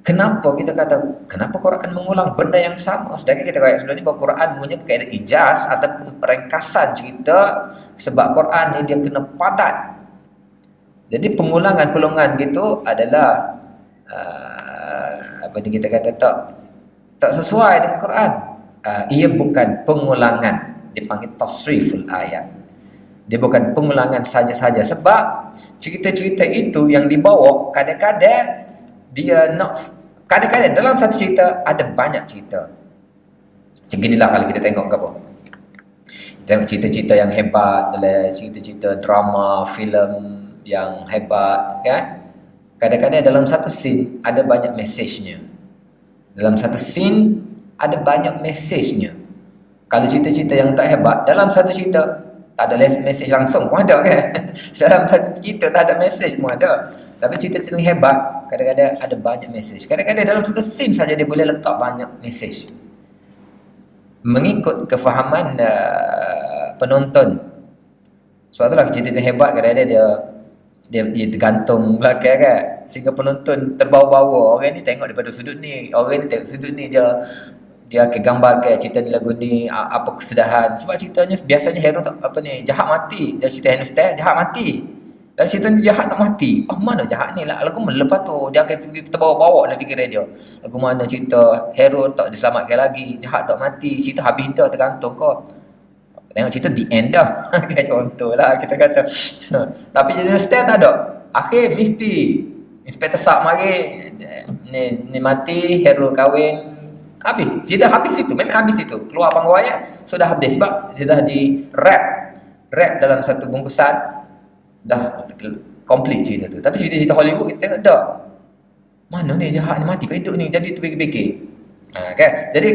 Kenapa kita kata, kenapa Quran mengulang benda yang sama? Sedangkan kita kata sebelum ni bahawa Quran punya kaedah ijaz ataupun perengkasan cerita, sebab Quran ni dia kena padat. Jadi pengulangan-pengulangan gitu adalah kita kata tak sesuai dengan Quran. Ia bukan pengulangan, dipanggil tasriful ayat. Dia bukan pengulangan saja-saja, sebab cerita-cerita itu yang dibawa kadang-kadang kadang-kadang dalam satu cerita ada banyak cerita. Macam inilah kalau kita tengok ke apa, tengok cerita-cerita yang hebat, cerita-cerita drama, filem yang hebat kan. Kadang-kadang dalam satu scene ada banyak mesejnya. Dalam satu scene ada banyak mesejnya. Kalau cerita-cerita yang tak hebat, dalam satu cerita tak ada mesej langsung pun ada kan. Dalam satu cerita tak ada mesej pun ada. Tapi cerita-cerita yang hebat kadang-kadang ada banyak mesej. Kadang-kadang dalam satu scene saja dia boleh letak banyak mesej. Mengikut kefahaman penonton. Sebab itulah cerita yang hebat kadang-kadang dia tergantung belakang kan, sehingga penonton terbawa-bawa. Orang ni tengok daripada sudut ni, orang ni tengok sudut ni, dia akan gambarkan cerita ni, lagu ni apa kesedahan. Sebab ceritanya biasanya hero jahat mati. Dia cerita Hindustan jahat mati, dan cerita ni jahat tak mati. Mana jahat ni lah lagu mana. Lepas tu dia akan terbawa-bawa dalam fikiran dia, lagu mana cerita hero tak diselamatkan lagi, jahat tak mati, cerita habis dah, tergantung kau tengok cerita the end dah. Contoh lah kita kata. Tapi jadi Hindustan tak ada, akhir mesti Inspektor Sak mari ni mati, hero kahwin, habis. Cerita habis itu, memang habis itu. Keluar panggung ayat sudah habis, sebab sudah di wrap dalam satu bungkusan, dah complete cerita tu. Tapi cerita-cerita Hollywood kita tengok dah, mana ni jahat ni mati ke hidup ni, jadi terfikir-fikir. Okay. Jadi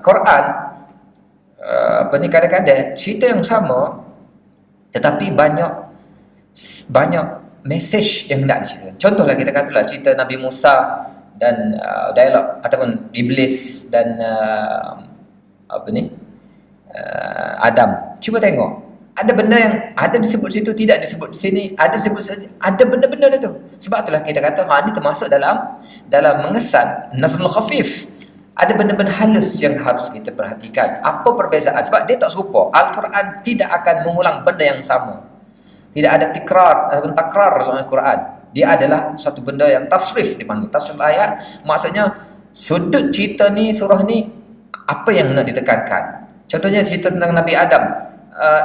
Quran kadang-kadang cerita yang sama tetapi banyak mesej yang nak diceritakan. Contohlah kita katalah cerita Nabi Musa dan dialog ataupun Iblis dan Adam. Cuba tengok, Ada benda yang ada disebut situ, tidak disebut sini, ada disebut saja, ada benda-benda itu. Sebab itulah kita kata ini termasuk dalam mengesan nazmul khafif. Ada benda-benda halus yang harus kita perhatikan. Apa perbezaan? Sebab dia tak serupa. Al-Quran tidak akan mengulang benda yang sama. Tidak ada tikrar ataupun takrar dalam Al-Quran. Dia adalah satu benda yang tasrif dipanggil. Tasrif ayat maksudnya sudut cerita ni, surah ni, apa yang nak ditekankan. Contohnya cerita tentang Nabi Adam.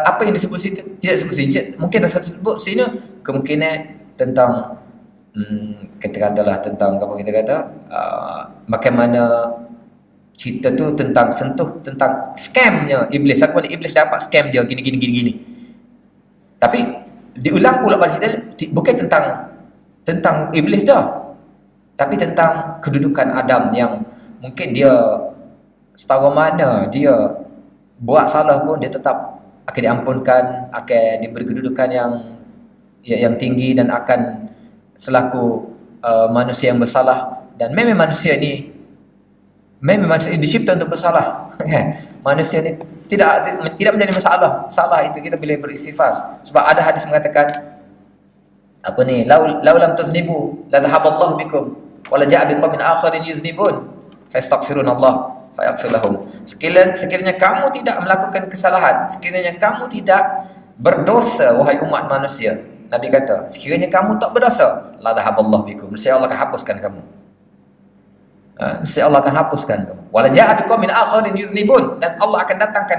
Apa yang disebut situ tidak disebut sini. Mungkin ada satu sebut sini kemungkinan tentang kita katalah tentang apa kita kata bagaimana cerita tu tentang sentuh tentang scamnya iblis. Aku mana iblis dapat scam dia gini. Tapi diulang pula pada cerita bukan tentang iblis dah. Tapi tentang kedudukan Adam yang mungkin dia setara mana dia buat salah pun dia tetap akan diampunkan, akan diberi kedudukan yang tinggi dan akan selaku manusia yang bersalah. Dan memang manusia dicipta untuk bersalah. Manusia ni tidak menjadi masalah. Salah itu kita boleh beristighfar. Sebab ada hadis mengatakan apa ni, lau lam taznibu la dhahaballahu bikum wa la ja'a biqaumin akharin yuznibun fastaghfirunallah fayaghfir lahum. Sekiranya kamu tidak melakukan kesalahan, sekiranya kamu tidak berdosa wahai umat manusia, Nabi kata, sekiranya kamu tak berdosa, la dhahaballahu bikum, nescaya Allah akan hapuskan kamu. Nescaya Allah akan hapuskan kamu. Wala ja'a biqaumin akharin yuznibun, dan Allah akan datangkan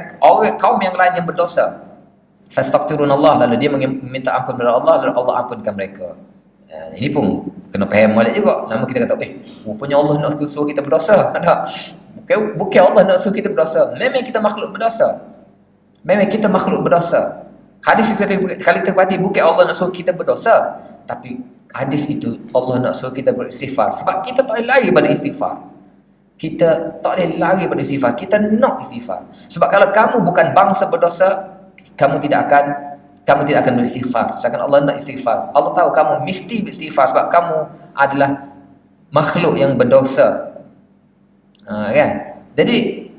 kaum yang lain yang berdosa. Fastaghfirunallah, lalu dia meminta ampun kepada Allah, lalu Allah ampunkan mereka. Ini pun kena faham balik juga. Nama kita kata, rupanya Allah nak suruh kita berdosa. Bukan Allah nak suruh kita berdosa. Memang kita makhluk berdosa. Hadis kalau kita perhati, bukan Allah nak suruh kita berdosa, tapi hadis itu Allah nak suruh kita beristighfar. Sebab kita tak boleh lari pada istighfar. Kita nak istighfar. Sebab kalau kamu bukan bangsa berdosa, kamu tidak akan beristighfar. Sedangkan Allah nak istighfar. Allah tahu kamu mesti beristighfar sebab kamu adalah makhluk yang berdosa. Kan? Jadi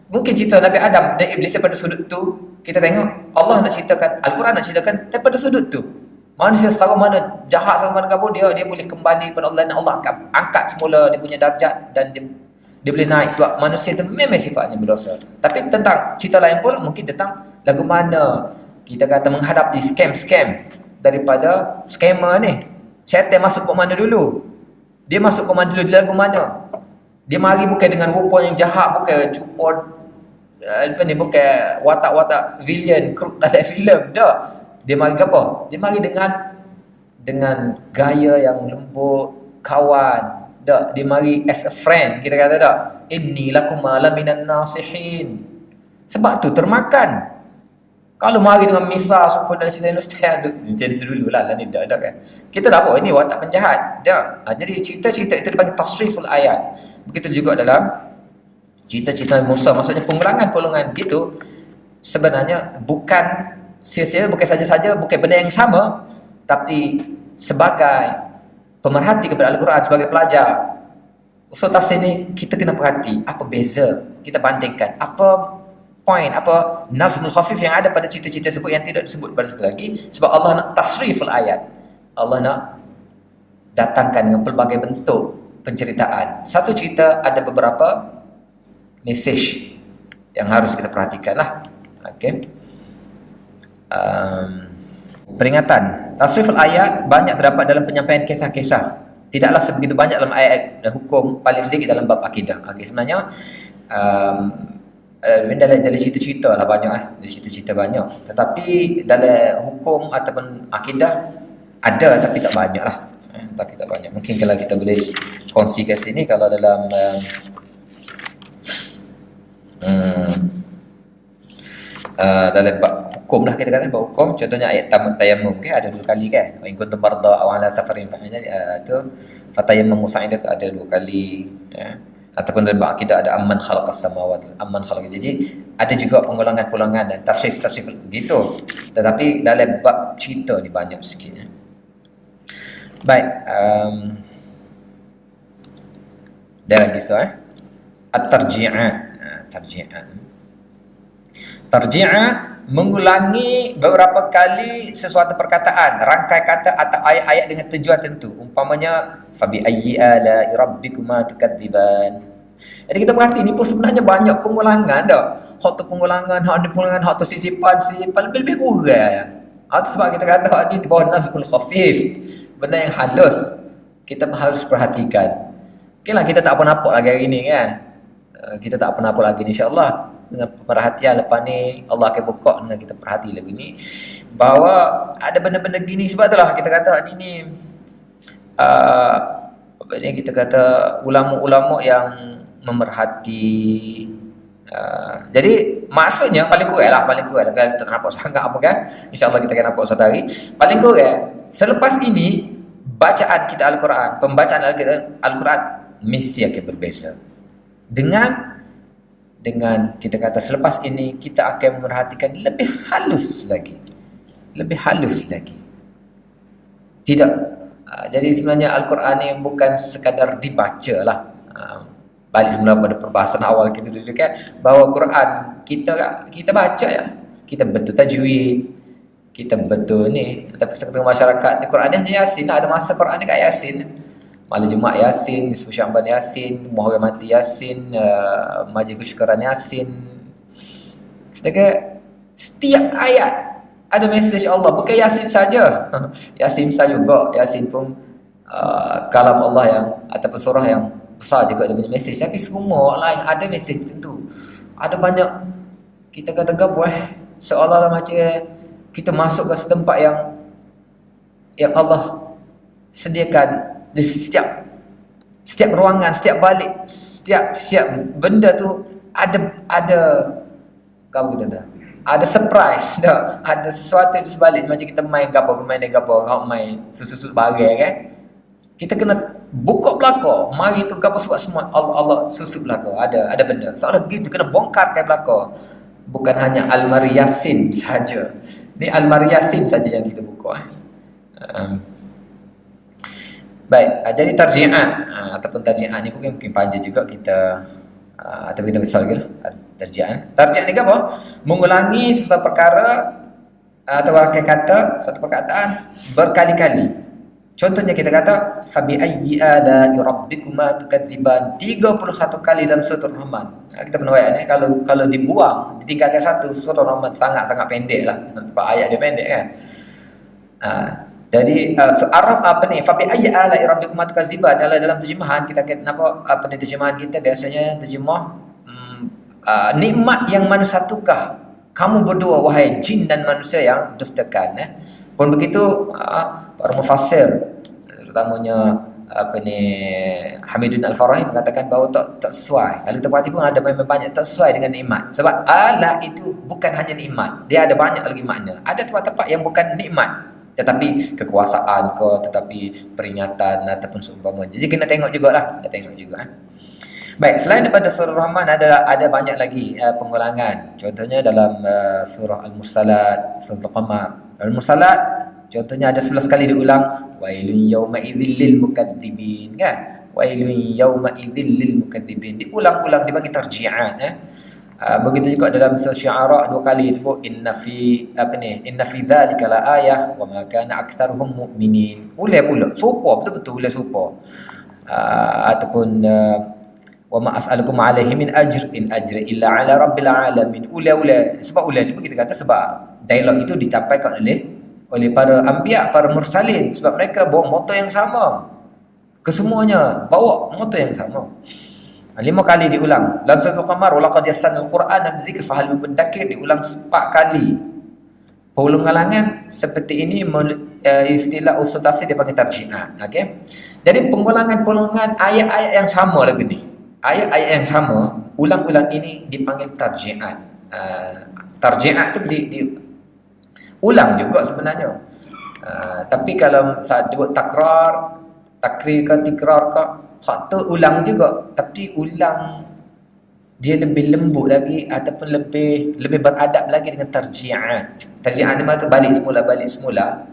mungkin cerita Nabi Adam dan Iblis daripada sudut tu kita tengok Allah nak ceritakan, Al-Quran nak ceritakan daripada sudut tu. Manusia setara mana jahat, setara mana kabur, dia boleh kembali kepada Allah dan Allah akan angkat semula dia punya darjat dan dia boleh naik sebab manusia itu memang sifatnya berdosa. Tapi tentang cerita lain pun mungkin tentang lagu mana kita kata menghadapi scam daripada scammer ni. Syaitan masuk ke mana dulu? Dia masuk ke mana dulu di lagu mana? Dia mari bukan dengan rupa yang jahat, bukan jumpa bukan watak-watak villain krut dalam filem dah. Dia mari ke apa? Dia mari dengan gaya yang lembut, kawan. Tak, dia mari as a friend, kita kata tak? Inni lakum laminan nasihin. Sebab tu termakan. Kalau mari dengan misal supaya dari sini ustaz jadi dululah ni dah kan. Kita dah apa ini watak penjahat. Dah. Jadi cerita-cerita itu dipanggil tasriful ayat. Begitu juga dalam cerita-cerita Musa, maksudnya pengulangan gitu sebenarnya bukan sia-sia, bukan saja-saja, bukan benda yang sama, tapi sebagai pemerhati kepada Al-Quran, sebagai pelajar usul tafsir ni kita kena perhati apa beza, kita bandingkan apa point, apa nazmul khafif yang ada pada cerita-cerita tersebut yang tidak disebut pada satu lagi. Sebab Allah nak tasriful ayat, Allah nak datangkan dengan pelbagai bentuk penceritaan. Satu cerita ada beberapa message yang harus kita perhatikan lah. Okay. Peringatan. Tasriful ayat banyak terdapat dalam penyampaian kisah-kisah. Tidaklah sebegitu banyak dalam ayat hukum, paling sedikit dalam bab akidah. Okay, sebenarnya dalam cerita-cerita lah banyak dari cerita-cerita banyak. Tetapi dalam hukum ataupun akidah ada tapi tak banyak lah. Tapi tak banyak. Mungkin kalau kita boleh kongsi kat sini, kalau dalam dalam bab hukum lah, kita kata bab hukum, contohnya ayat tayammum kan ada 2 kali kan, in kuntum marda aw ala safarin tu fatayammamu sa'idat ada 2 kali ya. Ataupun dalam bab akidah ada amman khalaqas samawati amman khalaq. Jadi ada juga pengulangan-pengulangan dan tasrif gitu. Tetapi dalam bab cerita ni banyak sikit ya. Baik, ada lagi soal at-tarji'at. Tarji'at mengulangi beberapa kali sesuatu perkataan, rangkai kata atau ayat-ayat dengan tujuan tentu. Umpamanya fabi ayyi ala'i rabbikuma tukadziban. Jadi kita perhati ni pun sebenarnya banyak pengulangan dah. Hak tu pengulangan, hak ada pengulangan, hak tu sisipan lebih kurang. Sebab kita kata hak ni di bawah nasbul khafif. Benda yang halus. Kita harus perhatikan. Okeylah, kita tak apa nampak lagi hari ni kan. Kita tak apa nampak lagi ni, insya-Allah. Dengan perhatian lepas ni Allah akan buka dengan kita perhati lagi ni bahawa ada benda-benda gini. Sebab itulah kita kata ni apa ni, kita kata ulama-ulama yang memerhati. Jadi maksudnya paling kurang kalau kita tak nampak sangat apa kan, insya-Allah kita akan nampak suatu hari. Paling kurang selepas ini bacaan kita Al-Quran, pembacaan Al-Quran mesti akan berbeza. Dengan kita kata selepas ini kita akan memerhatikan lebih halus lagi. Tidak. Jadi sebenarnya Al-Quran ni bukan sekadar dibaca lah. Balik semula pada perbahasan awal kita dulu kan, bahawa Quran kita baca ya. Kita betul tajwid, kita betul ni. Tapi setengah masyarakat ni Quran ni hanya Yasin. Ada masa Quran ni kat Yasin. Malam Jumaat Yasin, Nisfu Sya'ban Yasin, Muharram Mati Yasin, Majlis Syukuran Yasin. Sedangkan setiap ayat ada mesej Allah. Bukan Yasin saja. Yasin saja juga. Yasin pun kalam Allah yang ataupun surah yang besar juga ada punya mesej. Tapi semua lain ada mesej tertentu. Ada banyak kita kata gapo seolah-olah macam kita masuk ke setempat yang Allah sediakan. Di setiap ruangan, setiap balik, setiap benda tu ada apa kita dah. Ada surprise dah. Ada sesuatu di sebalik. Macam kita main gapo, main susu barang kan. Kita kena buka belaka. Mari tu gapo sebab semua Allah susu belaka. Ada benda. Soalnya gitu kena bongkarkan belaka. Bukan hanya Almari Yasin saja. Ni Almari Yasin saja yang kita buka. Baik, jadi tarji'at ataupun tarji'at ni mungkin panjang juga kita atau kita besar lagi lah tarji'at. Tarji'at ni apa? Mengulangi sesuatu perkara atau rangkai kata, satu perkataan berkali-kali. Contohnya kita kata fabi ayyi ala'i rabbikuma tukadziban 31 kali dalam surah Rahman. Kita pernah ayat ni kalau dibuang, ditinggalkan satu surah Rahman sangat-sangat pendek lah. Sebab ayat dia pendek kan. Jadi Arab apa ni fa bi ayyi ala'i rabbikum tukadziban dalam terjemahan kita nampak apa ni terjemahan kita biasanya terjemah nikmat yang mana satukah kamu berdua wahai jin dan manusia yang dustakan pun begitu para mufassir terutamanya apa ni Hamidun Al-Farahi mengatakan bahawa tak sesuai. Kalau kita perhati pun ada banyak tak sesuai dengan nikmat. Sebab ala itu bukan hanya nikmat, dia ada banyak lagi makna. Ada tempat-tempat yang bukan nikmat tetapi kekuasaan ke, tetapi peringatan ataupun seumpama. Jadi kena tengok jugalah, Baik, selain daripada surah Rahman ada banyak lagi pengulangan. Contohnya dalam surah Al-Mursalat, surah Al-Qamar. Al-Mursalat contohnya ada 11 kali diulang, wailun yauma idzil lil mukadzibin kan? Wailun yauma idzil lil mukadzibin. Diulang-ulang dibagi tarji'at begitu juga dalam surah Syu'ara 2 kali disebut inna fi dzalika la ayah wa ma kana aktsaruhum mu'minin. Ulai pula serupa betul-betul ulai serupa. Ataupun wa ma as'alukum alaihi min ajr in ajri illa ala rabbil alamin. Ulai sebab ulai ni kita kata sebab dialog itu disampaikan oleh para anbiya, para mursalin, sebab mereka bawa moto yang sama. Kesemuanya bawa moto yang sama. 5 kali diulang. Dalam surah Al-Qamar walaqad yassarnal Qur'ana lidzikri fahal min mudakkir diulang 4 kali. Pengulangan seperti ini istilah usul tafsir dipanggil tarji'at. Okey. Jadi pengulangan ayat-ayat yang sama lagi ni. Ayat-ayat yang sama ulang-ulang ini dipanggil tarji'at. Tarji'at tu ulang juga sebenarnya. Tapi kalau saat disebut takrir ke tikrar ke, hak tu ulang juga, tapi ulang dia lebih lembut lagi ataupun lebih beradab lagi dengan tarji'at. Tarji'at ni maksud balik semula.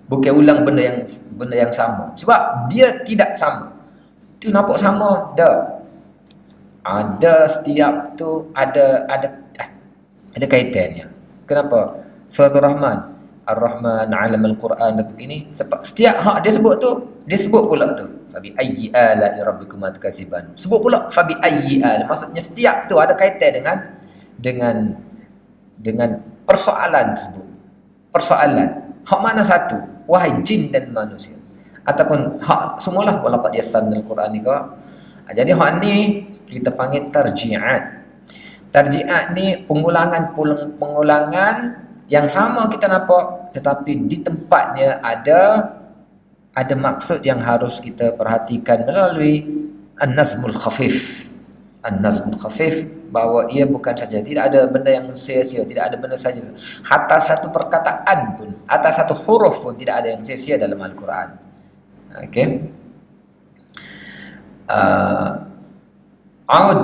Bukan ulang benda yang sama. Sebab dia tidak sama. Tu nampak sama dah. Ada setiap tu ada kaitannya. Kenapa? Suratul Rahman, Ar-Rahman 'alamal Quran dan begini. Sebab setiap hak dia sebut tu, dia sebut pula tu. Fabi ayyi ala'i rabbikuma tukadziban. Sebut pula fabi ayyi al. Maksudnya setiap tu ada kaitan dengan dengan persoalan tersebut. Persoalan. Hak mana satu? Wahai jin dan manusia. Ataupun hak semualah walaqad yassarnal Quran ni kau. Jadi hak ni kita panggil tarji'at. Tarji'at ni pengulangan yang sama kita nampak, tetapi di tempatnya ada maksud yang harus kita perhatikan melalui an-nazmul khafif. An-nazmul khafif, bahawa ia bukan saja tidak ada benda yang sia-sia, tidak ada benda saja. Hatta satu perkataan pun, atas satu huruf pun tidak ada yang sia-sia dalam Al-Quran. Okey. Aud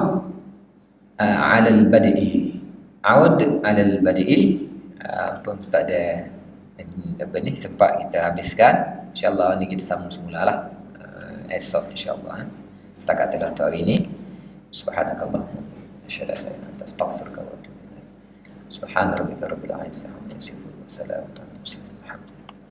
ala al-badi'i. Aud ala al-badi'i. Pun tak ada apa ni, sempat kita habiskan. InsyaAllah ni kita sambung semula lah esok insyaAllah. Setakat telah untuk hari ini. Subhanakallah asyhadu an la ilaha illa anta astaghfiruka wa atubu ilaik. Subhana rabbika rabbil izzati amma yasifun wa salamun alal mursalin.